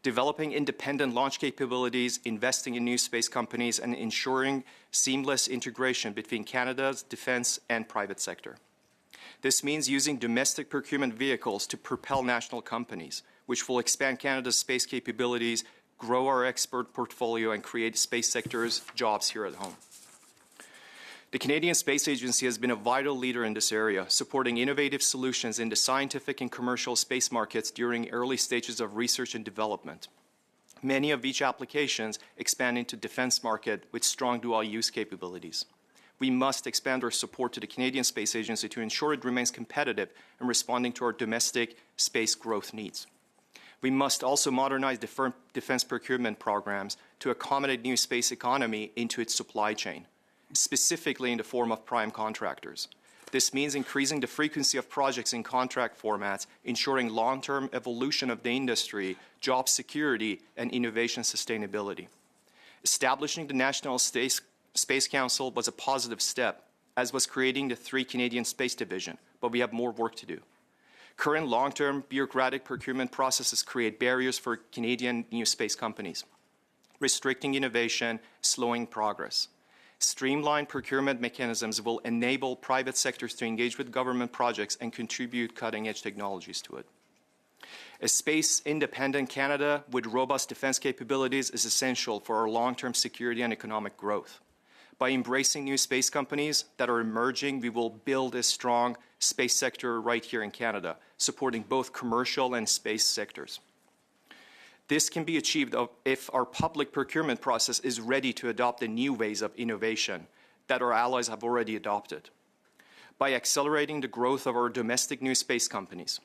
S14: developing independent launch capabilities, investing in new space companies, and ensuring seamless integration between Canada's defense and private sector. This means using domestic procurement vehicles to propel national companies, which will expand Canada's space capabilities, grow our export portfolio, and create space sector's jobs here at home. The Canadian Space Agency has been a vital leader in this area, supporting innovative solutions in the scientific and commercial space markets during early stages of research and development. Many of each applications expand into defense market with strong dual-use capabilities. We must expand our support to the Canadian Space Agency to ensure it remains competitive in responding to our domestic space growth needs. We must also modernize defense procurement programs to accommodate new space economy into its supply chain, specifically in the form of prime contractors. This means increasing the frequency of projects in contract formats, ensuring long-term evolution of the industry, job security, and innovation sustainability. Establishing the National Space Council was a positive step, as was creating the 3 Canadian Space Division, but we have more work to do. Current long-term bureaucratic procurement processes create barriers for Canadian new space companies, restricting innovation, slowing progress. Streamlined procurement mechanisms will enable private sectors to engage with government projects and contribute cutting-edge technologies to it. A space-independent Canada with robust defense capabilities is essential for our long-term security and economic growth. By embracing new space companies that are emerging, we will build a strong space sector right here in Canada, supporting both commercial and space sectors. This can be achieved if our public procurement process is ready to adopt the new ways of innovation that our allies have already adopted. By accelerating the growth of our domestic new space companies,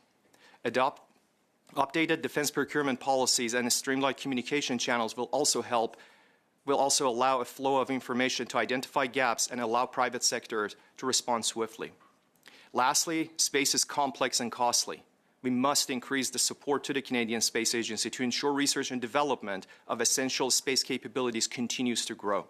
S14: updated defense procurement policies and streamlined communication channels will also allow a flow of information to identify gaps and allow private sectors to respond swiftly. Lastly, space is complex and costly. We must increase the support to the Canadian Space Agency to ensure research and development of essential space capabilities continues to grow.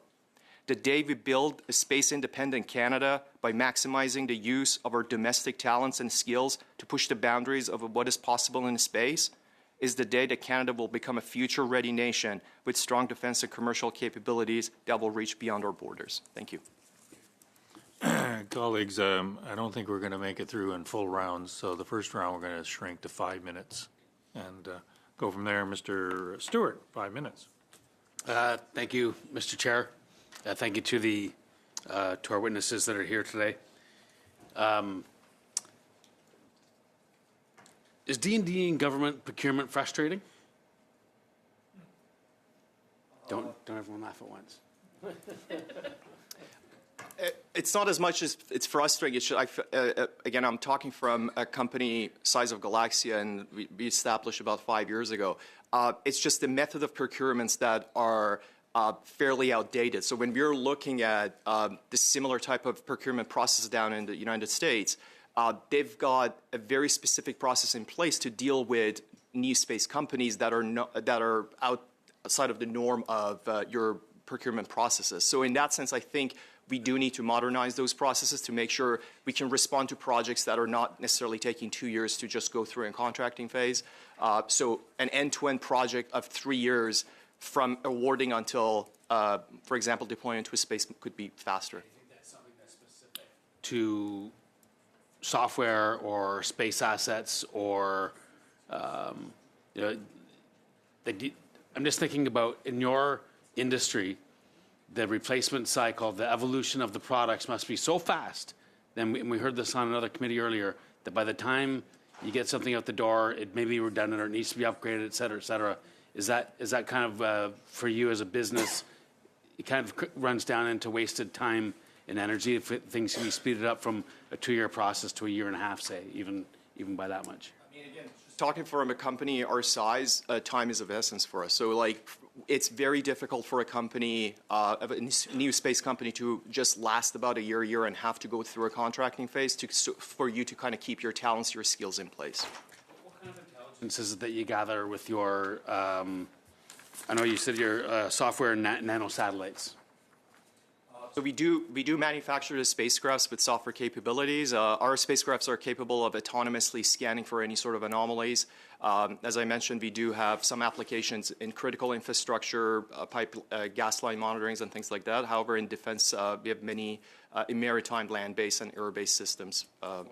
S14: The day we build a space-independent Canada by maximizing the use of our domestic talents and skills to push the boundaries of what is possible in space, is the day that Canada will become a future-ready nation with strong defense and commercial capabilities that will reach beyond our borders. Thank you.
S1: Colleagues, I don't think we're going to make it through in full rounds, so the first round we're going to shrink to 5 minutes and go from there. Mr. Stewart, 5 minutes.
S5: Thank you, Mr. Chair. Thank you to our witnesses that are here today. Is D&D in government procurement frustrating? Don't everyone laugh at once.
S14: It's not as much as it's frustrating. Again, I'm talking from a company size of Galaxia, and we established about 5 years ago. It's just the method of procurements that are fairly outdated. So when we're looking at the similar type of procurement process down in the United States, they've got a very specific process in place to deal with new space companies that are outside of the norm of your procurement processes. So in that sense, I think we do need to modernize those processes to make sure we can respond to projects that are not necessarily taking 2 years to just go through in contracting phase. So an end-to-end project of 3 years from awarding until, for example, deploying into a space could be faster.
S5: I think that's something that's specific to software or space assets or, I'm just thinking about in your industry, the replacement cycle, the evolution of the products must be so fast. Then we heard this on another committee earlier, that by the time you get something out the door, it may be redundant or it needs to be upgraded, et cetera, et cetera. Is that kind of, for you as a business, it kind of runs down into wasted time and energy if things can be speeded up from a 2-year process to a 1.5 years, say, even by that much?
S14: I mean, again, talking from a company our size, time is of essence for us. So, like, it's very difficult for a company, a new space company, to just last about a year and have to go through a contracting phase for you to kind of keep your talents, your skills in place.
S5: What kind of intelligence is it that you gather with your, I know you said your software and nano satellites?
S14: So we do manufacture the spacecrafts with software capabilities. Our spacecrafts are capable of autonomously scanning for any sort of anomalies. As I mentioned, we do have some applications in critical infrastructure, gas line monitorings and things like that. However, in defense, we have many in maritime, land-based, and air-based systems.
S5: So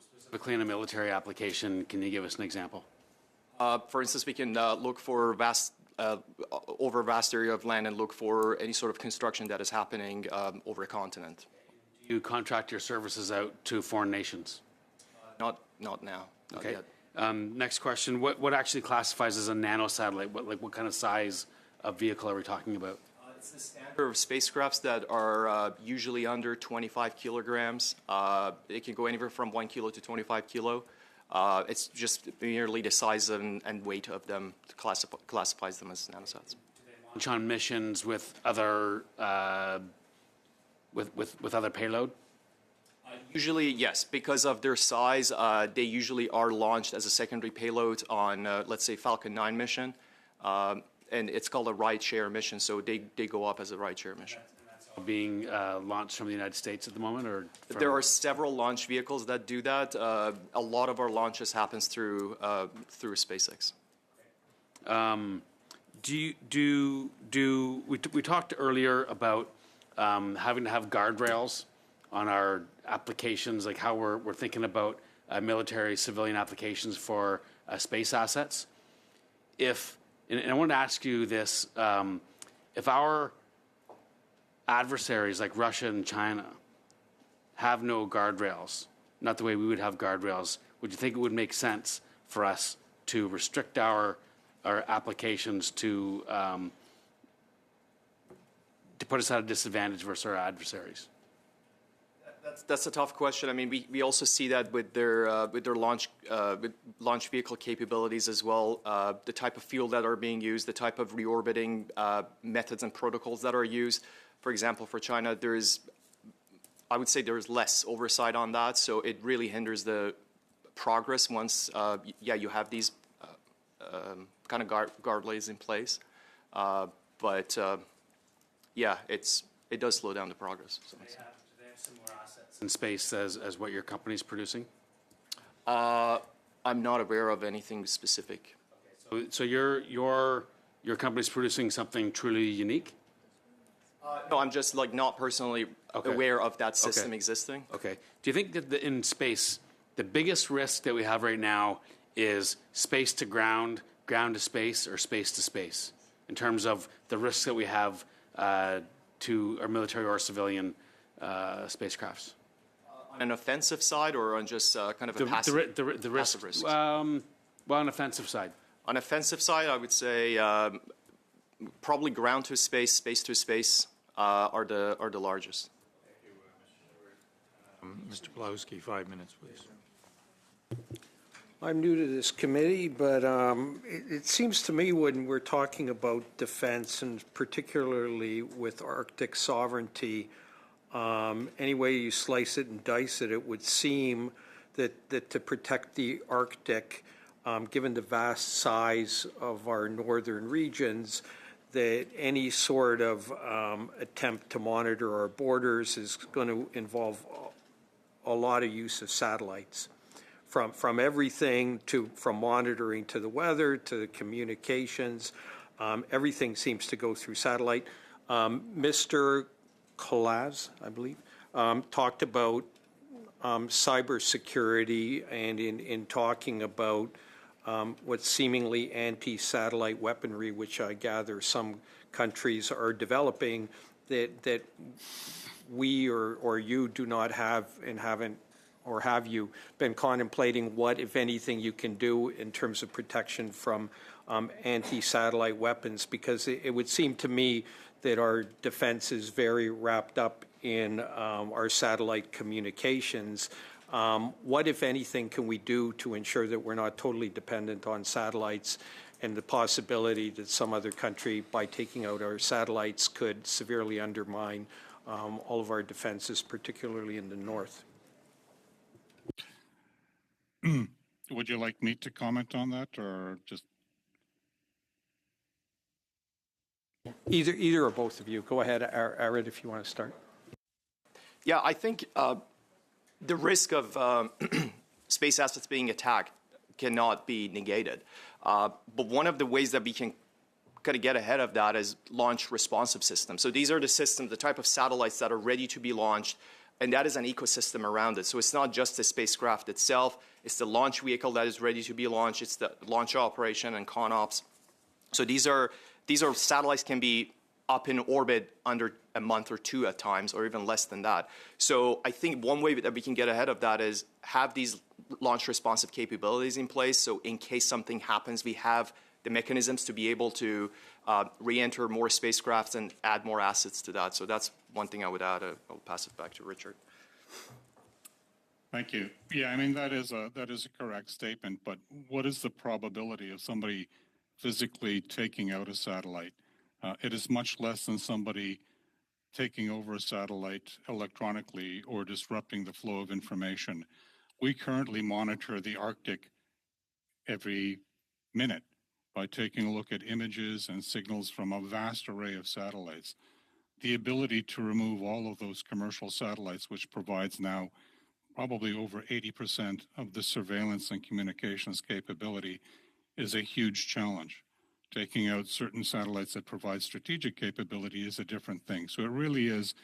S5: specifically in a military application, can you give us an example?
S14: For instance, we can look for over a vast area of land and look for any sort of construction that is happening over a continent.
S5: Do you contract your services out to foreign nations?
S14: Not now. Not yet.
S5: Next question: What actually classifies as a nano satellite? What kind of size of vehicle are we talking about?
S14: It's the standard of spacecrafts that are usually under 25 kilograms. It can go anywhere from 1 kilo to 25 kilo. It's just merely the size and weight of them classifies them as nanosats.
S5: Do they launch on missions with other with other payload?
S14: Usually, yes. Because of their size, they usually are launched as a secondary payload on, let's say, Falcon 9 mission. And it's called a ride-share mission, so they go up as a ride-share mission.
S5: Being launched from the United States at the moment, or
S14: there are several launch vehicles that do that. A lot of our launches happens through SpaceX.
S5: We talked earlier about having to have guardrails on our applications, like how we're thinking about military civilian applications for space assets. And I want to ask you this: if our adversaries like Russia and China have no guardrails, not the way we would have guardrails, would you think it would make sense for us to restrict our applications to put us at a disadvantage versus our adversaries?
S14: That's a tough question. I mean, we also see that with their launch vehicle capabilities as well. The type of fuel that are being used, the type of reorbiting methods and protocols that are used. For example, for China, I would say there's less oversight on that, so it really hinders the progress once, you have these kind of guardrails in place. But it does slow down the progress. So.
S5: Do they have similar assets in space as what your company's producing?
S14: I'm not aware of anything specific.
S5: Okay, So your company's producing something truly unique?
S14: No, I'm just like not personally aware of that system existing.
S5: Okay. Do you think that in space, the biggest risk that we have right now is space to ground, ground to space, or space to space, in terms of the risks that we have to our military or civilian spacecrafts?
S14: On an offensive side, or on just kind of a passive risk?
S5: Well, on offensive side.
S14: On offensive side, I would say probably ground to space, space to space are the largest.
S1: Mr. Pawlowski, 5 minutes, please.
S15: I'm new to this committee, but it seems to me when we're talking about defense, and particularly with Arctic sovereignty, any way you slice it and dice it, it would seem that to protect the Arctic, given the vast size of our northern regions, that any sort of attempt to monitor our borders is going to involve a lot of use of satellites. From everything from monitoring to the weather to the communications, everything seems to go through satellite. Mr. Kolaz, I believe, talked about cybersecurity, and in talking about what seemingly anti-satellite weaponry, which I gather some countries are developing, that we or you do not have and haven't. Or have you been contemplating what, if anything, you can do in terms of protection from anti-satellite weapons? Because it would seem to me that our defense is very wrapped up in our satellite communications. What, if anything, can we do to ensure that we're not totally dependent on satellites, and the possibility that some other country, by taking out our satellites, could severely undermine all of our defenses, particularly in the north?
S13: Would you like me to comment on that, or just?
S15: Either or both of you. Go ahead, Arid, if you want to start.
S14: Yeah, I think the risk of space assets being attacked cannot be negated. But one of the ways that we can kind of get ahead of that is launch responsive systems. So these are the systems, the type of satellites that are ready to be launched, and that is an ecosystem around it. So it's not just the spacecraft itself, it's the launch vehicle that is ready to be launched, it's the launch operation and CONOPS. So these are satellites can be up in orbit under a month or two at times, or even less than that. So I think one way that we can get ahead of that is have these launch responsive capabilities in place, so in case something happens, we have the mechanisms to be able to re-enter more spacecrafts and add more assets to that. So that's one thing I would add. I'll pass it back to Richard.
S13: Thank you. Yeah, I mean, that is a correct statement, but what is the probability of somebody physically taking out a satellite? It is much less than somebody taking over a satellite electronically or disrupting the flow of information. We currently monitor the Arctic every minute by taking a look at images and signals from a vast array of satellites. The ability to remove all of those commercial satellites, which provides now probably over 80% of the surveillance and communications capability, is a huge challenge. Taking out certain satellites that provide strategic capability is a different thing. So it really is,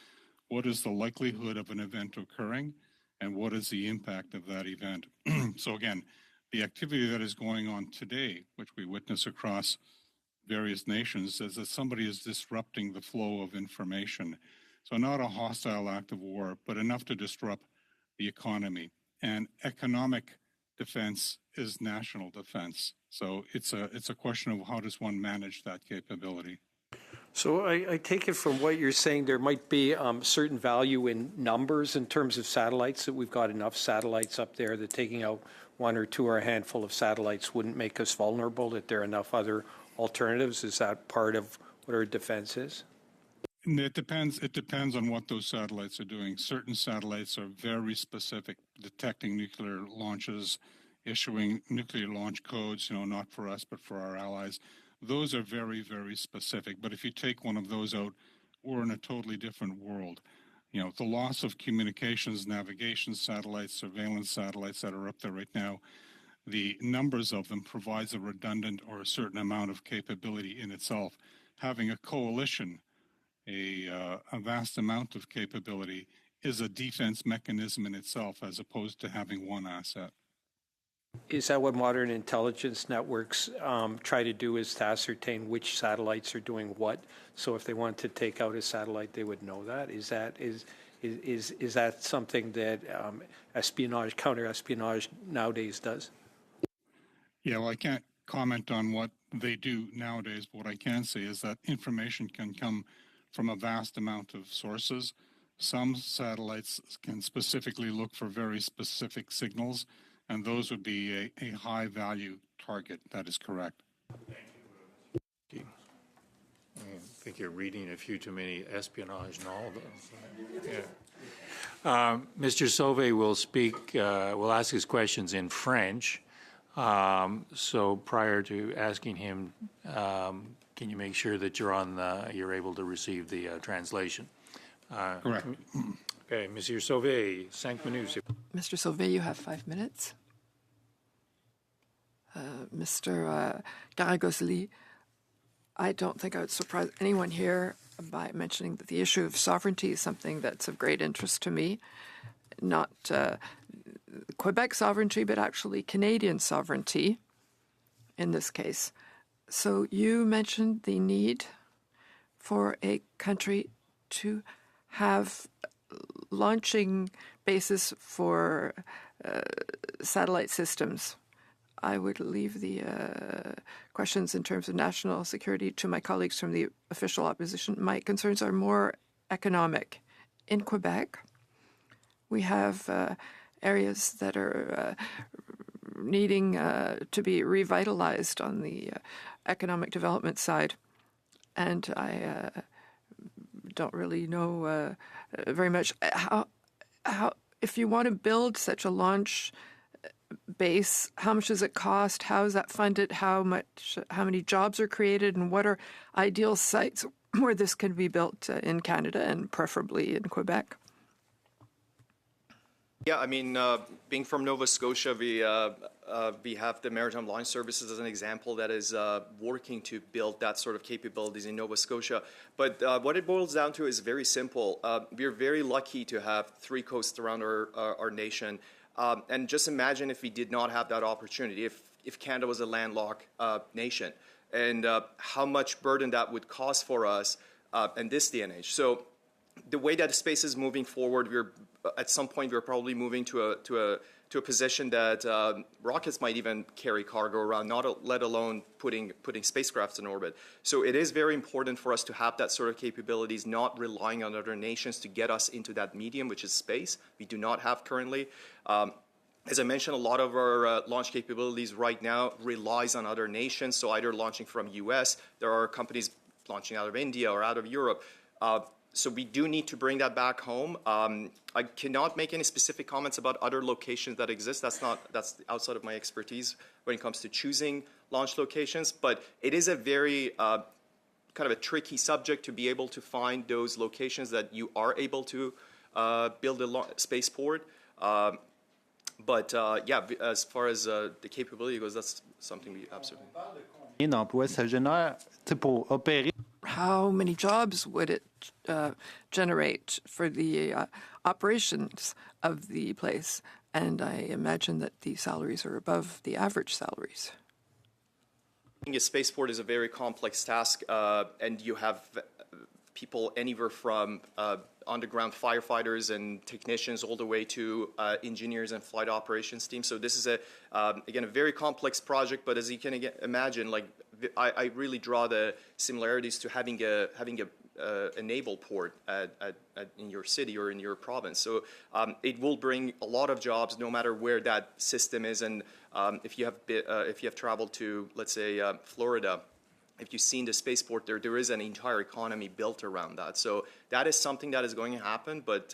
S13: what is the likelihood of an event occurring, and what is the impact of that event? So again, the activity that is going on today, which we witness across various nations, is that somebody is disrupting the flow of information. So not a hostile act of war, but enough to disrupt the economy. And economic defense is national defense. So it's a question of how does one manage that capability.
S15: So I take it from what you're saying, there might be certain value in numbers in terms of satellites, that we've got enough satellites up there that taking out one or two or a handful of satellites wouldn't make us vulnerable, that there are enough other alternatives. Is that part of what our defense is?
S13: It depends on what those satellites are doing. Certain satellites are very specific, detecting nuclear launches, issuing nuclear launch codes, not for us, but for our allies. Those are very, very specific. But if you take one of those out, we're in a totally different world. The loss of communications, navigation satellites, surveillance satellites that are up there right now, the numbers of them provides a redundant or a certain amount of capability in itself. Having a coalition, a vast amount of capability, is a defense mechanism in itself as opposed to having one asset.
S15: Is that what modern intelligence networks try to do, is to ascertain which satellites are doing what? So if they want to take out a satellite, they would know that? Is that something that espionage, counter-espionage nowadays does?
S13: Yeah, well, I can't comment on what they do nowadays, but what I can say is that information can come from a vast amount of sources. Some satellites can specifically look for very specific signals, and those would be a high-value target. That is correct.
S1: I think you're reading a few too many espionage novels. Yeah. Mr. Sauvé will ask his questions in French. So prior to asking him, can you make sure that you're able to receive the translation?
S13: Correct.
S1: Okay, Monsieur Sauvé, 5 minutes.
S3: Mr. Sauvé, you have 5 minutes. Mr. Garagosli, I don't think I would surprise anyone here by mentioning that the issue of sovereignty is something that's of great interest to me. Not Quebec sovereignty, but actually Canadian sovereignty in this case. So you mentioned the need for a country to have launching bases for satellite systems. I would leave the questions in terms of national security to my colleagues from the official opposition. My concerns are more economic. In Quebec, we have areas that are needing to be revitalized on the economic development side. And I don't really know very much how if you want to build such a launch base, how much does it cost? How is that funded? How many jobs are created? And what are ideal sites where this can be built in Canada and preferably in Quebec?
S14: Yeah, I mean, being from Nova Scotia, we have the Maritime Line Services as an example that is working to build that sort of capabilities in Nova Scotia. But what it boils down to is very simple. We're very lucky to have 3 coasts around our nation. And just imagine if we did not have that opportunity, if Canada was a landlocked nation, and how much burden that would cause for us in this day and age. So the way that space is moving forward, at some point we're probably moving to a position that rockets might even carry cargo around, let alone putting spacecrafts in orbit. So it is very important for us to have that sort of capabilities, not relying on other nations to get us into that medium, which is space. We do not have currently. As I mentioned, a lot of our launch capabilities right now relies on other nations, so either launching from US, there are companies launching out of India or out of Europe. So we do need to bring that back home. I cannot make any specific comments about other locations that exist. That's outside of my expertise when it comes to choosing launch locations. But it is a very kind of a tricky subject to be able to find those locations that you are able to build a spaceport. But yeah, as far as the capability goes, that's something we absolutely.
S3: How many jobs would it generate for the operations of the place? And I imagine that the salaries are above the average salaries.
S14: Being a spaceport is a very complex task, and you have people anywhere from underground firefighters and technicians all the way to engineers and flight operations teams. So this is again a very complex project. But as you can imagine, like I really draw the similarities to having a naval port in your city or in your province. So it will bring a lot of jobs, no matter where that system is. And if you have traveled to, let's say, Florida. If you've seen the spaceport there is an entire economy built around that. So that is something that is going to happen, but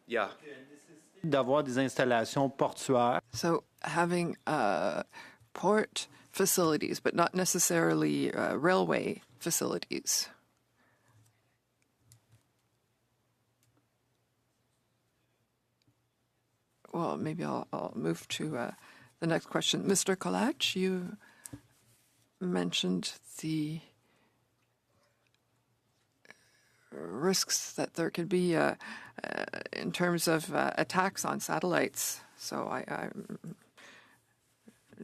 S14: yeah.
S7: D'avoir des installations portuaires.
S3: So having port facilities, but not necessarily railway facilities. Well, maybe I'll move to the next question. Mr. Kolach, you mentioned the risks that there could be in terms of attacks on satellites. So I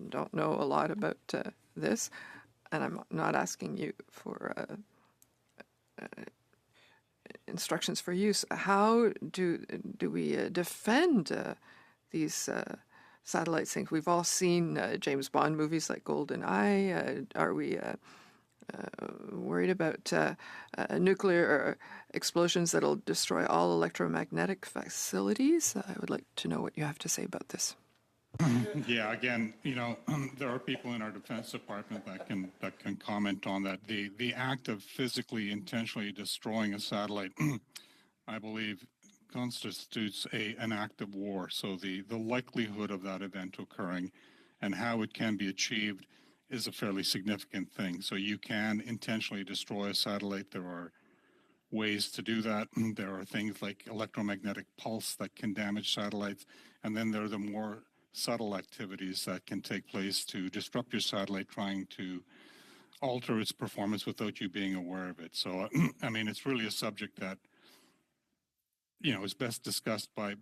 S3: don't know a lot about this, and I'm not asking you for instructions for use. How do we defend these satellites? Things we've all seen James Bond movies like GoldenEye. Are we worried about nuclear explosions that'll destroy all electromagnetic facilities? I would like to know what you have to say about this.
S13: Yeah, again, there are people in our Defense Department that can comment on that. The act of physically, intentionally destroying a satellite, I believe, constitutes an act of war. So the likelihood of that event occurring and how it can be achieved is a fairly significant thing. So you can intentionally destroy a satellite. There are ways to do that. There are things like electromagnetic pulse that can damage satellites, and then there are the more subtle activities that can take place to disrupt your satellite, trying to alter its performance without you being aware of it. So, I mean, it's really a subject that, is best discussed by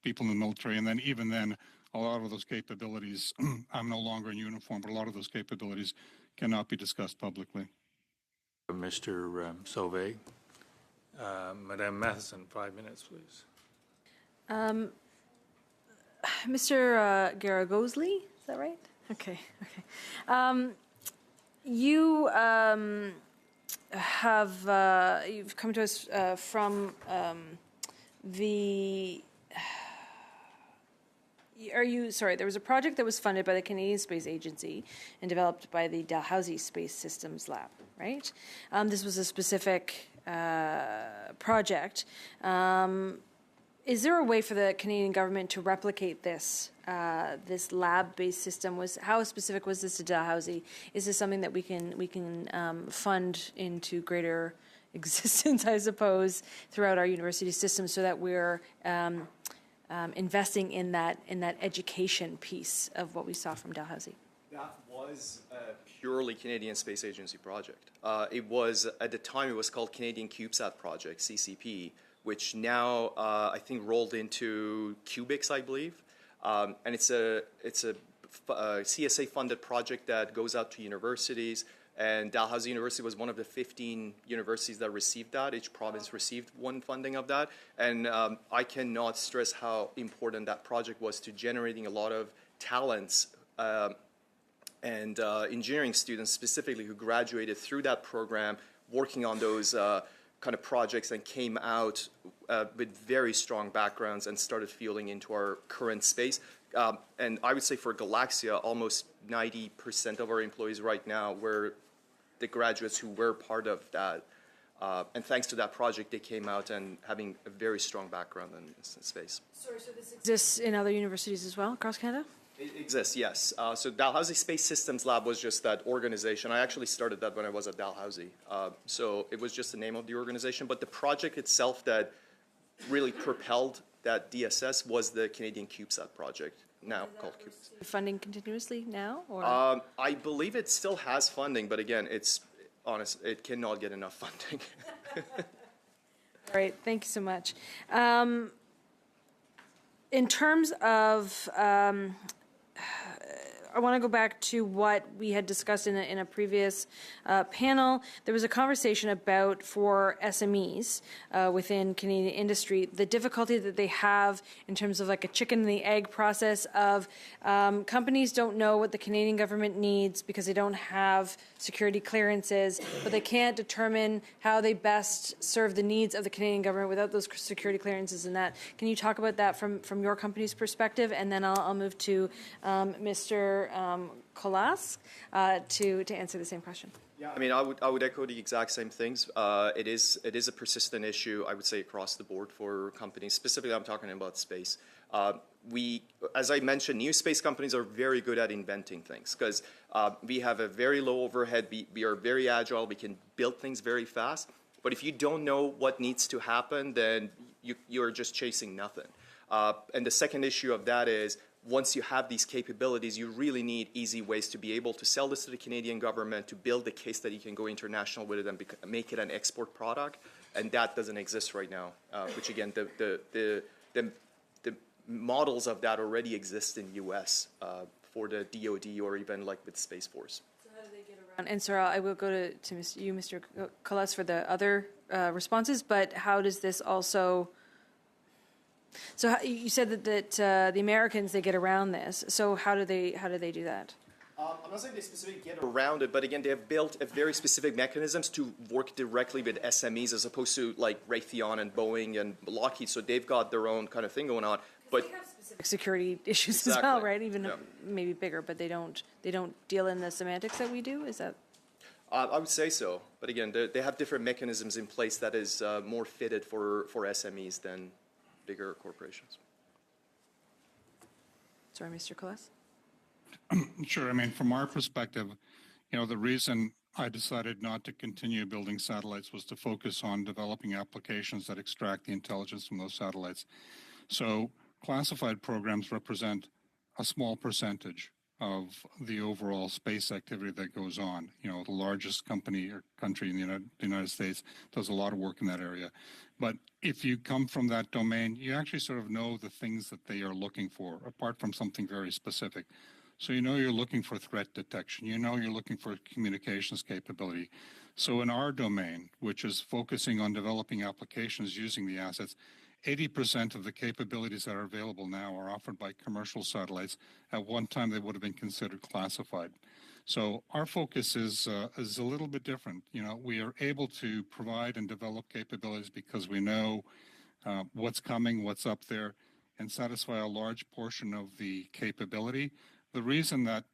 S13: people in the military. And then even then, a lot of those capabilities, I'm no longer in uniform, but a lot of those capabilities cannot be discussed publicly.
S1: Mr. Sauvé. Madame Matheson, 5 minutes, please.
S8: Mr. Garagosley, is that right? Okay. You you've come to us from there was a project that was funded by the Canadian Space Agency and developed by the Dalhousie Space Systems Lab, right? This was a specific project. Is there a way for the Canadian government to replicate this this lab-based system? How specific was this to Dalhousie? Is this something that we can fund into greater existence, I suppose, throughout our university system, so that we're investing in that education piece of what we saw from Dalhousie?
S14: That was a purely Canadian Space Agency project. It was, at the time, it was called Canadian CubeSat Project, CCP, which now I think rolled into Cubics, I believe. And it's a CSA-funded project that goes out to universities. And Dalhousie University was one of the 15 universities that received that. Each province received one funding of that. And I cannot stress how important that project was to generating a lot of talents and engineering students specifically who graduated through that program, working on those kind of projects and came out with very strong backgrounds and started fielding into our current space. And I would say for Galaxia, almost 90% of our employees right now were the graduates who were part of that. And thanks to that project, they came out and having a very strong background in space.
S8: Sorry, so this exists in other universities as well across Canada?
S14: It exists, yes. So Dalhousie Space Systems Lab was just that organization. I actually started that when I was at Dalhousie. So it was just the name of the organization. But the project itself that really propelled that DSS was the Canadian CubeSat project, now called CubeSat.
S8: Funding continuously now? Or?
S14: I believe it still has funding, but again, it's honest, it cannot get enough funding.
S8: All right, thank you so much. In terms of, I want to go back to what we had discussed in a previous panel. There was a conversation about, for SMEs within Canadian industry, the difficulty that they have in terms of like a chicken and the egg process of companies don't know what the Canadian government needs because they don't have security clearances, but they can't determine how they best serve the needs of the Canadian government without those security clearances and that. Can you talk about that from your company's perspective? And then I'll move to Mr. Kolas to answer the same question.
S14: Yeah, I mean, I would echo the exact same things. It is a persistent issue, I would say, across the board for companies. Specifically, I'm talking about space. As I mentioned, new space companies are very good at inventing things because we have a very low overhead. We are very agile. We can build things very fast. But if you don't know what needs to happen, then you're just chasing nothing. And the second issue of that is, once you have these capabilities, you really need easy ways to be able to sell this to the Canadian government, to build a case that you can go international with it and make it an export product, and that doesn't exist right now. Which again, the models of that already exist in U.S. For the DoD or even like with Space Force.
S8: So how do they get around? And Sarah, I will go to you, Mr. Kalas, for the other responses. But how does this also? So you said that the Americans, they get around this. So how do they do that?
S14: I'm not saying they specifically get around it, but again, they have built a very specific mechanisms to work directly with SMEs as opposed to like Raytheon and Boeing and Lockheed. So they've got their own kind of thing going on. But
S8: they have specific security issues as well, right? Even maybe bigger, but they don't deal in the semantics that we do. Is that?
S14: I would say so, but again, they have different mechanisms in place that is more fitted for SMEs than bigger corporations.
S8: Sorry, Mr. Kalas.
S13: Sure. I mean, from our perspective, the reason I decided not to continue building satellites was to focus on developing applications that extract the intelligence from those satellites. So classified programs represent a small percentage of the overall space activity that goes on. The largest company or country in the United States does a lot of work in that area. But if you come from that domain, you actually sort of know the things that they are looking for, apart from something very specific. So you're looking for threat detection. You're looking for communications capability. So in our domain, which is focusing on developing applications using the assets, 80% of the capabilities that are available now are offered by commercial satellites. At one time, they would have been considered classified. So our focus is a little bit different. We are able to provide and develop capabilities because we know what's coming, what's up there, and satisfy a large portion of the capability. The reason that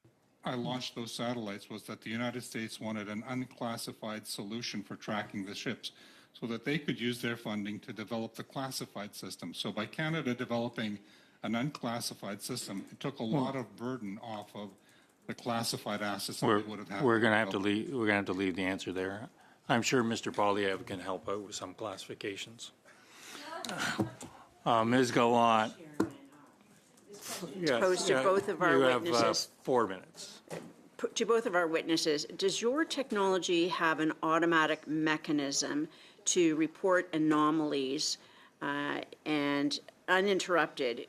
S13: I launched those satellites was that the United States wanted an unclassified solution for tracking the ships, so that they could use their funding to develop the classified system. So by Canada developing an unclassified system, it took a lot of burden off of the classified assets that we would have had.
S1: We're going to have to leave. We're going to have to leave the answer there. I'm sure Mr. Polyev can help out with some classifications. Ms. Gallant. Yes,
S9: Posed to both of our
S1: you
S9: witnesses.
S1: have 4 minutes.
S9: To both of our witnesses, does your technology have an automatic mechanism to report anomalies and uninterrupted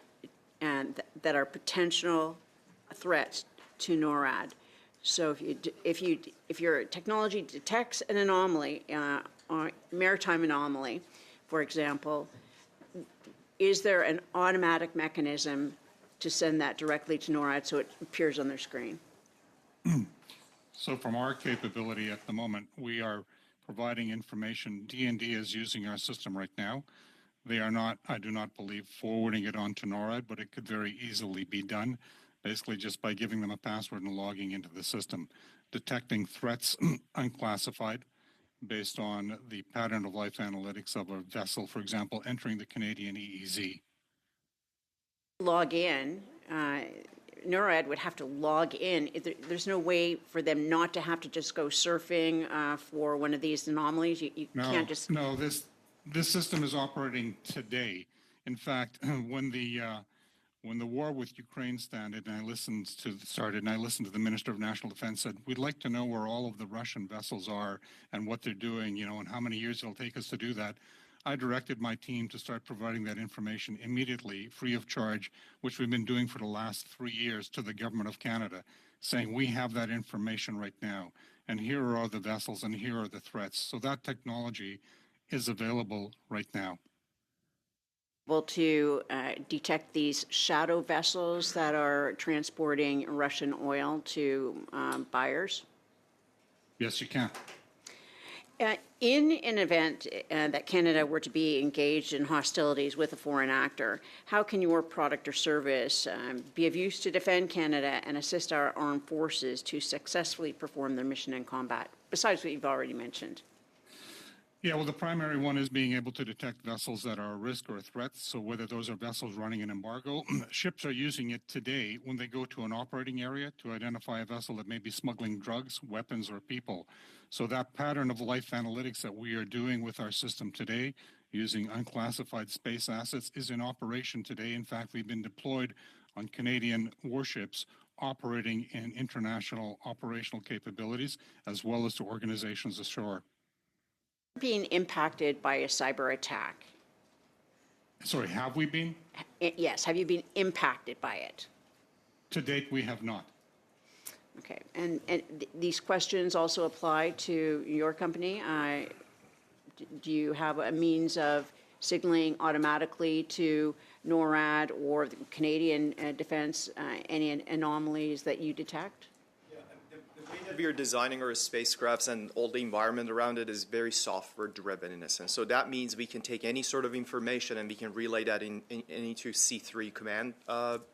S9: and that are potential threats to NORAD? So if your technology detects an anomaly, or maritime anomaly, for example, is there an automatic mechanism to send that directly to NORAD so it appears on their screen?
S13: So from our capability at the moment, we are providing information. D&D is using our system right now. They are not, I do not believe, forwarding it on to NORAD, but it could very easily be done, basically just by giving them a password and logging into the system, detecting threats unclassified based on the pattern of life analytics of a vessel, for example, entering the Canadian EEZ.
S9: Log in. NORAD would have to log in. There's no way for them not to have to just go surfing for one of these anomalies. You can't just.
S13: No, this system is operating today. In fact, when the war with Ukraine started, and I listened to the Minister of National Defense said, we'd like to know where all of the Russian vessels are and what they're doing, and how many years it'll take us to do that. I directed my team to start providing that information immediately, free of charge, which we've been doing for the last 3 years to the Government of Canada, saying we have that information right now, and here are the vessels, and here are the threats. So that technology is available right now.
S9: Able to detect these shadow vessels that are transporting Russian oil to buyers?
S13: Yes, you can.
S9: In an event that Canada were to be engaged in hostilities with a foreign actor, how can your product or service be of use to defend Canada and assist our armed forces to successfully perform their mission in combat, besides what you've already mentioned?
S13: Yeah, well, the primary one is being able to detect vessels that are a risk or a threat. So whether those are vessels running an embargo, ships are using it today when they go to an operating area to identify a vessel that may be smuggling drugs, weapons, or people. So that pattern of life analytics that we are doing with our system today using unclassified space assets is in operation today. In fact, we've been deployed on Canadian warships operating in international operational capabilities, as well as to organizations ashore.
S9: Being impacted by a cyber attack?
S13: Sorry, have we been?
S9: Yes, have you been impacted by it?
S13: To date, we have not.
S9: Okay, and these questions also apply to your company. Do you have a means of signaling automatically to NORAD or the Canadian Defense any anomalies that you detect?
S14: The way that we are designing our spacecrafts and all the environment around it is very software driven in a sense. So that means we can take any sort of information and we can relay that into C3 command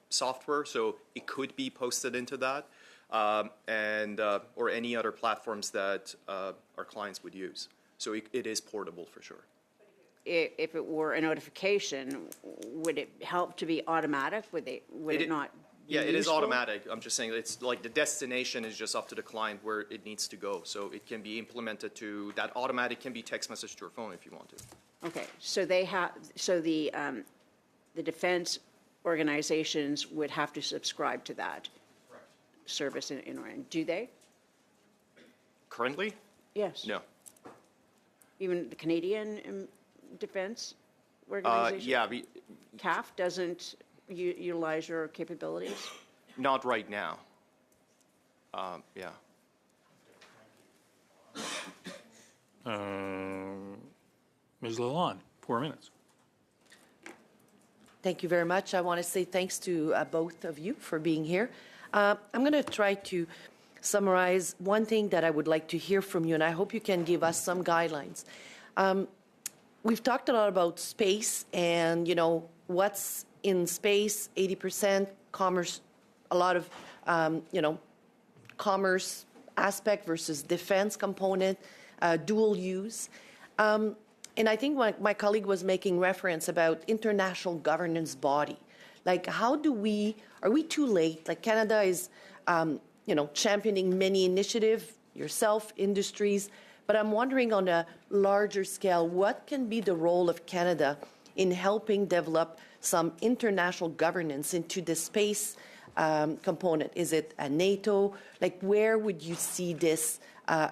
S14: software. So it could be posted into that or any other platforms that our clients would use. So it is portable for sure.
S9: If it were a notification, would it help to be automatic? Would it not?
S14: Yeah, it is automatic. I'm just saying it's like the destination is just up to the client where it needs to go. So it can be implemented to that automatic can be text message to your phone if you want to.
S9: Okay, so the defense organizations would have to subscribe to that service in Iran. Do they?
S14: Currently?
S9: Yes.
S14: No.
S9: Even the Canadian Defense Organization?
S14: Yeah.
S9: CAF doesn't utilize your capabilities?
S14: Not right now. Yeah.
S1: Ms. Lalonde, 4 minutes.
S16: Thank you very much. I want to say thanks to both of you for being here. I'm going to try to summarize one thing that I would like to hear from you, and I hope you can give us some guidelines. We've talked a lot about space and, what's in space, 80% commerce, a lot of, commerce aspect versus defense component, dual use. And I think my colleague was making reference about international governance body. Like, are we too late? Like, Canada is, championing many initiatives, yourself, industries, but I'm wondering on a larger scale, what can be the role of Canada in helping develop some international governance into the space component? Is it a NATO? Like, where would you see this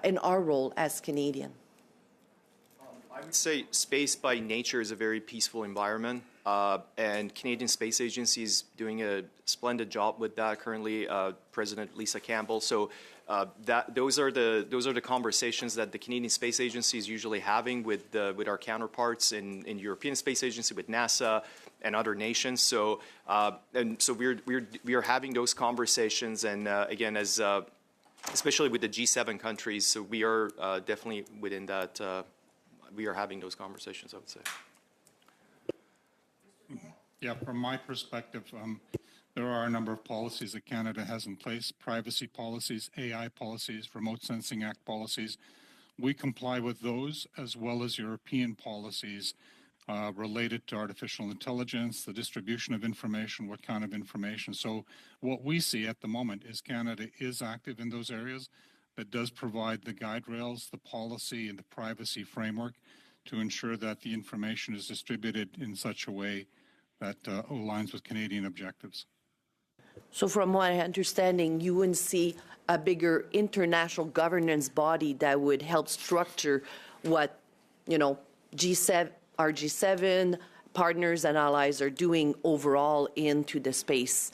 S16: in our role as Canadian?
S14: I would say space by nature is a very peaceful environment, and Canadian Space Agency is doing a splendid job with that currently. President Lisa Campbell. So those are the conversations that the Canadian Space Agency is usually having with our counterparts in European Space Agency, with NASA and other nations. So we are having those conversations, and again, as especially with the G7 countries, so we are definitely within that. We are having those conversations, I would say.
S13: Yeah, from my perspective, there are a number of policies that Canada has in place: privacy policies, AI policies, Remote Sensing Act policies. We comply with those, as well as European policies related to artificial intelligence, the distribution of information, what kind of information. So what we see at the moment is Canada is active in those areas. That does provide the guide rails, the policy, and the privacy framework to ensure that the information is distributed in such a way that aligns with Canadian objectives.
S16: So from my understanding, you wouldn't see a bigger international governance body that would help structure what, G7, our G7 partners and allies are doing overall into the space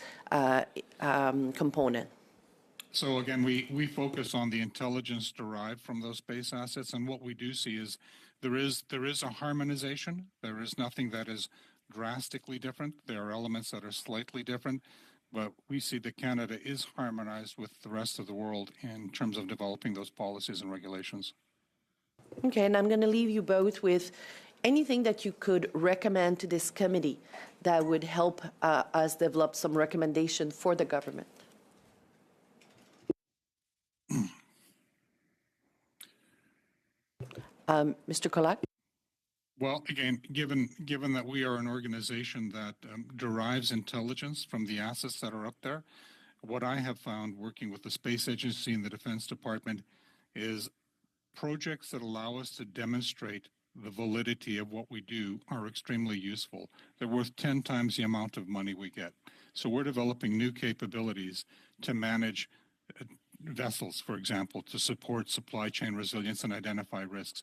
S16: component.
S13: So again, we focus on the intelligence derived from those space assets, and what we do see is there is a harmonization. There is nothing that is drastically different. There are elements that are slightly different, but we see that Canada is harmonized with the rest of the world in terms of developing those policies and regulations.
S16: Okay, and I'm going to leave you both with anything that you could recommend to this committee that would help us develop some recommendation for the government. Mr. Kolak?
S13: Well, again, given that we are an organization that derives intelligence from the assets that are up there, what I have found working with the Space Agency and the Defense Department is projects that allow us to demonstrate the validity of what we do are extremely useful. They're worth 10 times the amount of money we get. So we're developing new capabilities to manage vessels, for example, to support supply chain resilience and identify risks.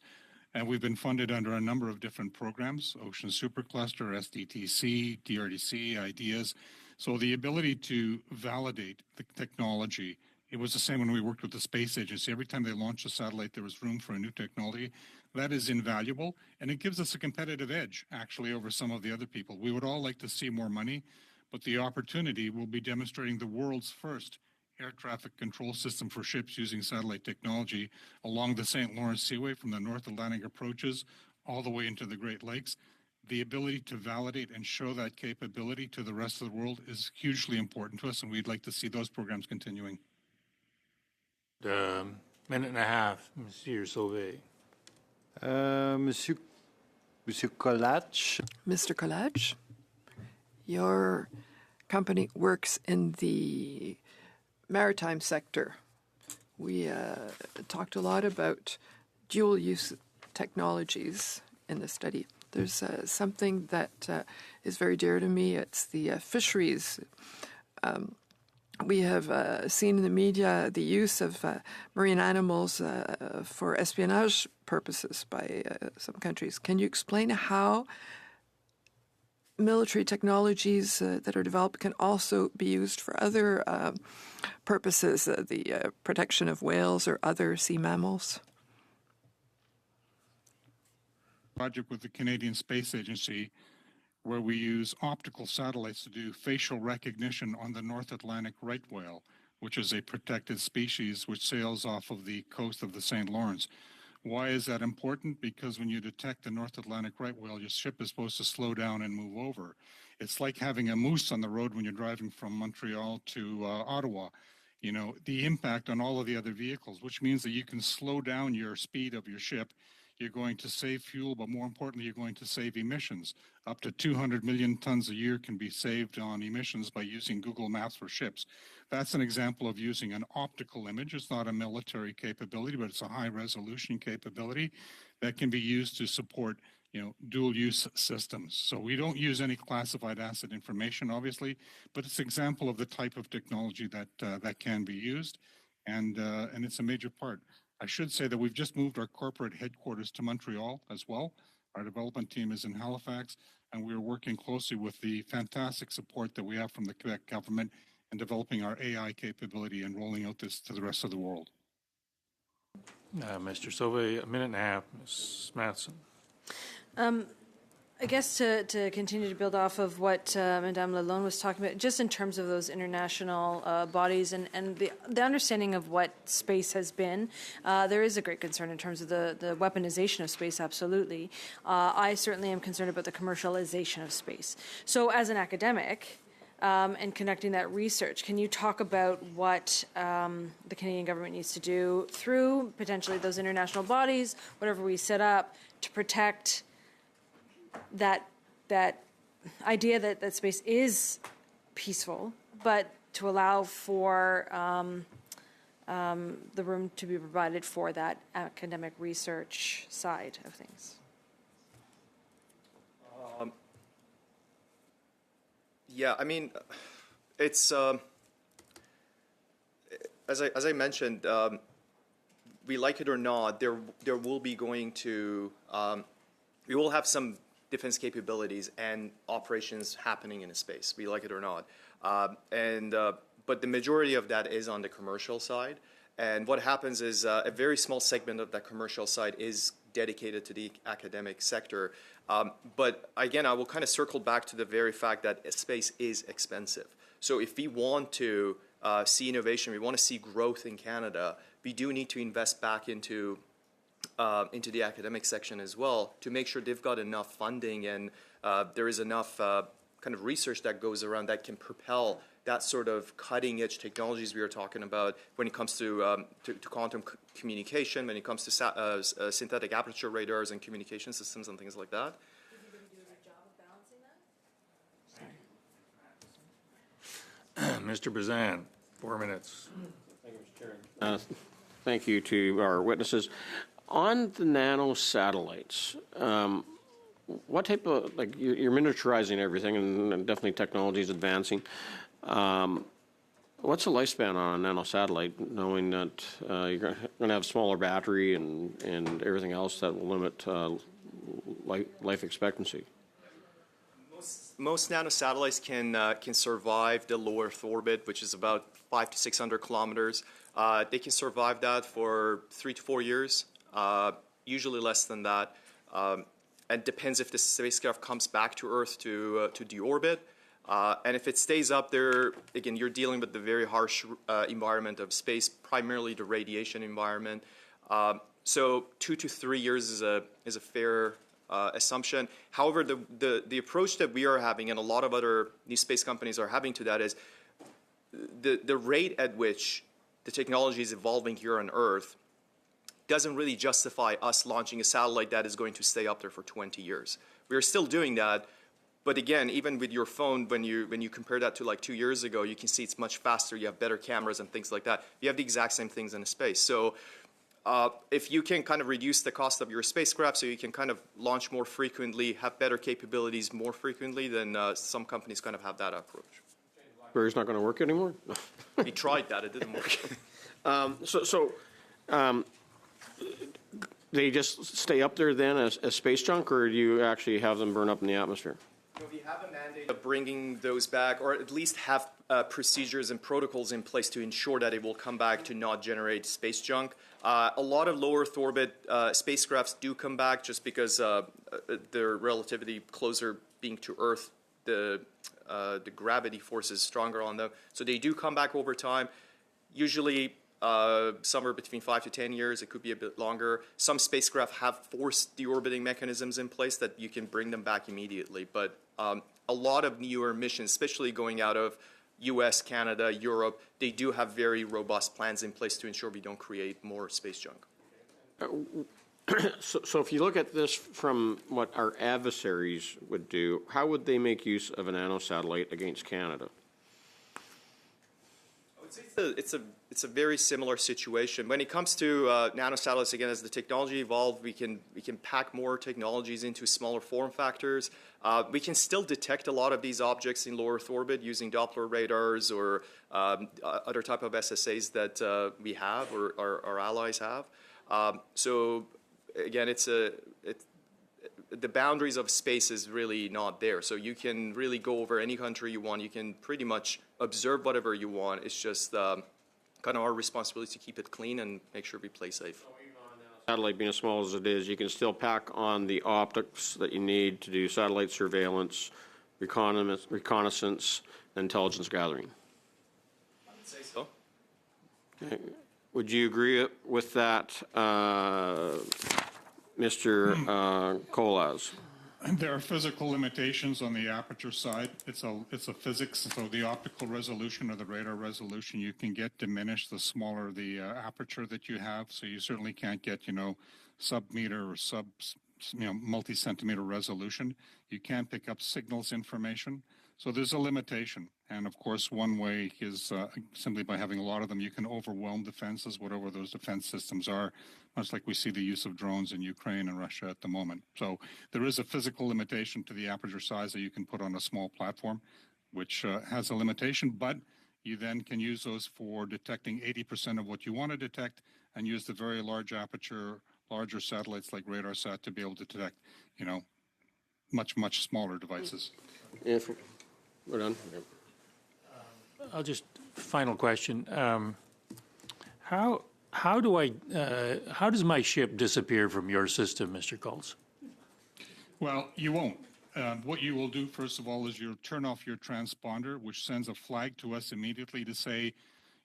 S13: And we've been funded under a number of different programs, Ocean Supercluster, SDTC, DRDC, IDEAS. So the ability to validate the technology, it was the same when we worked with the Space Agency. Every time they launched a satellite, there was room for a new technology. That is invaluable, and it gives us a competitive edge, actually, over some of the other people. We would all like to see more money, but the opportunity will be demonstrating the world's first air traffic control system for ships using satellite technology along the St. Lawrence Seaway from the North Atlantic approaches all the way into the Great Lakes. The ability to validate and show that capability to the rest of the world is hugely important to us, and we'd like to see those programs continuing.
S1: Minute and a half, Monsieur Sauvé.
S7: Monsieur Kolach.
S3: Mr. Kolach, your company works in the maritime sector. We talked a lot about dual-use technologies in the study. There's something that is very dear to me. It's the fisheries. We have seen in the media the use of marine animals for espionage purposes by some countries. Can you explain how military technologies that are developed can also be used for other purposes, the protection of whales or other sea mammals?
S13: Project with the Canadian Space Agency, where we use optical satellites to do facial recognition on the North Atlantic right whale, which is a protected species which sails off of the coast of the St. Lawrence. Why is that important? Because when you detect the North Atlantic right whale, your ship is supposed to slow down and move over. It's like having a moose on the road when you're driving from Montreal to Ottawa. You know, the impact on all of the other vehicles, which means that you can slow down your speed of your ship. You're going to save fuel, but more importantly, you're going to save emissions. Up to 200 million tons a year can be saved on emissions by using Google Maps for ships. That's an example of using an optical image. It's not a military capability, but it's a high-resolution capability that can be used to support, you know, dual-use systems. So we don't use any classified asset information, obviously, but it's an example of the type of technology that that can be used, and it's a major part. I should say that we've just moved our corporate headquarters to Montreal as well. Our development team is in Halifax, and we're working closely with the fantastic support that we have from the Quebec government in developing our AI capability and rolling out this to the rest of the world.
S1: Mr. Sauvé, a minute and a half. Ms. Matheson.
S8: I guess to continue to build off of what Madame Lalonde was talking about, just in terms of those international bodies and the understanding of what space has been, there is a great concern in terms of the weaponization of space, absolutely. I certainly am concerned about the commercialization of space. So as an academic and conducting that research, can you talk about what the Canadian government needs to do through potentially those international bodies, whatever we set up, to protect that idea that space is peaceful, but to allow for the room to be provided for that academic research side of things?
S14: Yeah, I mean, it's as I mentioned, we like it or not, there will be going to we will have some defense capabilities and operations happening in space, we like it or not. But the majority of that is on the commercial side. And what happens is a very small segment of that commercial side is dedicated to the academic sector. But again, I will kind of circle back to the very fact that space is expensive. So if we want to see innovation, we want to see growth in Canada, we do need to invest back into the academic section as well to make sure they've got enough funding and there is enough kind of research that goes around that can propel that sort of cutting-edge technologies we were talking about when it comes to quantum communication, when it comes to synthetic aperture radars and communication systems and things like that.
S1: Mr. Bazan, 4 minutes.
S11: Thank you, Mr. Chairman. Thank you to our witnesses. On the nano satellites, what type of, like, you're miniaturizing everything, and definitely technology is advancing. What's the lifespan on a nano satellite, knowing that you're going to have smaller battery and everything else that will limit life expectancy?
S14: Most nanosatellites can survive the low Earth orbit, which is about 500 to 600 kilometers. They can survive that for 3 to 4 years, usually less than that. And depends if the spacecraft comes back to Earth to deorbit. And if it stays up there, again, you're dealing with the very harsh environment of space, primarily the radiation environment. So 2 to 3 years is a fair assumption. However, the approach that we are having, and a lot of other new space companies are having to that, is the rate at which the technology is evolving here on Earth doesn't really justify us launching a satellite that is going to stay up there for 20 years. We are still doing that, but again, even with your phone, when you compare that to like 2 years ago, you can see it's much faster. You have better cameras and things like that. You have the exact same things in space. So if you can kind of reduce the cost of your spacecraft so you can kind of launch more frequently, have better capabilities more frequently, then some companies kind of have that approach.
S11: BlackBerry's not going to work anymore?
S14: We tried that. It didn't work.
S11: They just stay up there then as space junk, or do you actually have them burn up in the atmosphere?
S14: We have a mandate of bringing those back, or at least have procedures and protocols in place to ensure that it will come back to not generate space junk. A lot of low Earth orbit spacecrafts do come back just because their relativity closer being to Earth, the gravity force is stronger on them. So they do come back over time, usually somewhere between 5 to 10 years. It could be a bit longer. Some spacecraft have forced deorbiting mechanisms in place that you can bring them back immediately. But a lot of newer missions, especially going out of US, Canada, Europe, they do have very robust plans in place to ensure we don't create more space junk.
S11: So if you look at this from what our adversaries would do, how would they make use of a nanosatellite against Canada?
S14: It's a very similar situation. When it comes to nanosatellites, again, as the technology evolved, we can pack more technologies into smaller form factors. We can still detect a lot of these objects in low Earth orbit using Doppler radars or other type of SSAs that we have or our allies have. So again, the boundaries of space is really not there. So you can really go over any country you want. You can pretty much observe whatever you want. It's just kind of our responsibility to keep it clean and make sure we play safe.
S11: Satellite being as small as it is, you can still pack on the optics that you need to do satellite surveillance, reconnaissance, and intelligence gathering.
S14: I would say so.
S11: Okay. Would you agree with that, Mr. Kolas?
S13: There are physical limitations on the aperture side. It's a physics, so the optical resolution or the radar resolution you can get diminished the smaller the aperture that you have. So you certainly can't get, sub-meter or multi-centimeter resolution. You can't pick up signals information. So there's a limitation. And of course, one way is simply by having a lot of them, you can overwhelm defenses, whatever those defense systems are, much like we see the use of drones in Ukraine and Russia at the moment. So there is a physical limitation to the aperture size that you can put on a small platform, which has a limitation, but you then can use those for detecting 80% of what you want to detect and use the very large aperture, larger satellites like RadarSat to be able to detect, much, much smaller devices.
S11: If we're done.
S1: I'll just, final question. How does my ship disappear from your system, Mr. Coles?
S13: Well, you won't. What you will do, first of all, is you'll turn off your transponder, which sends a flag to us immediately to say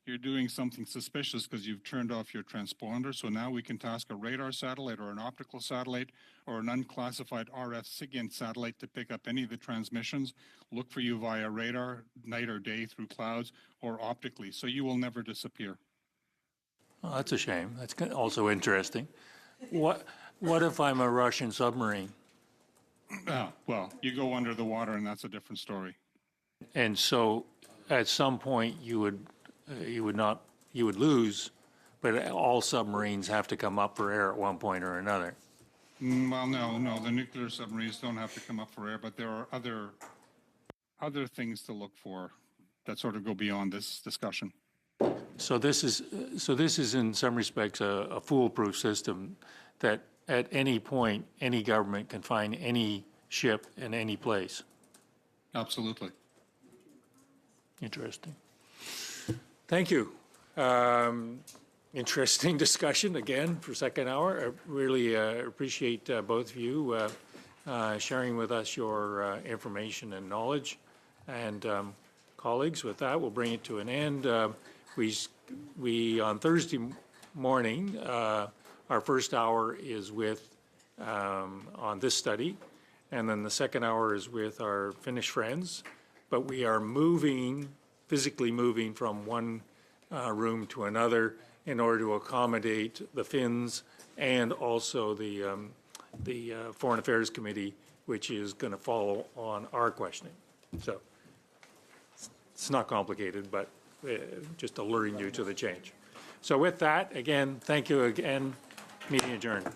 S13: you're doing something suspicious because you've turned off your transponder. So now we can task a radar satellite or an optical satellite or an unclassified RF SIGINT satellite to pick up any of the transmissions, look for you via radar, night or day through clouds, or optically. So you will never disappear.
S1: Oh, that's a shame. That's also interesting. What if I'm a Russian submarine?
S13: Well, you go under the water, and that's a different story.
S1: And so, at some point, you would lose but all submarines have to come up for air at one point or another.
S13: Well, no, the nuclear submarines don't have to come up for air, but there are other things to look for that sort of go beyond this discussion.
S1: So this is in some respects a foolproof system that at any point, any government can find any ship in any place.
S13: Absolutely.
S1: Interesting. Thank you. Interesting discussion again for second hour. I really appreciate both of you sharing with us your information and knowledge. And colleagues, with that, we'll bring it to an end. We on Thursday morning, our first hour is with on this study, and then the second hour is with our Finnish friends. But we are physically moving from one room to another in order to accommodate the Finns and also the Foreign Affairs Committee, which is going to follow on our questioning. So it's not complicated, but just alerting you to the change. So with that, again, thank you again. Meeting adjourned.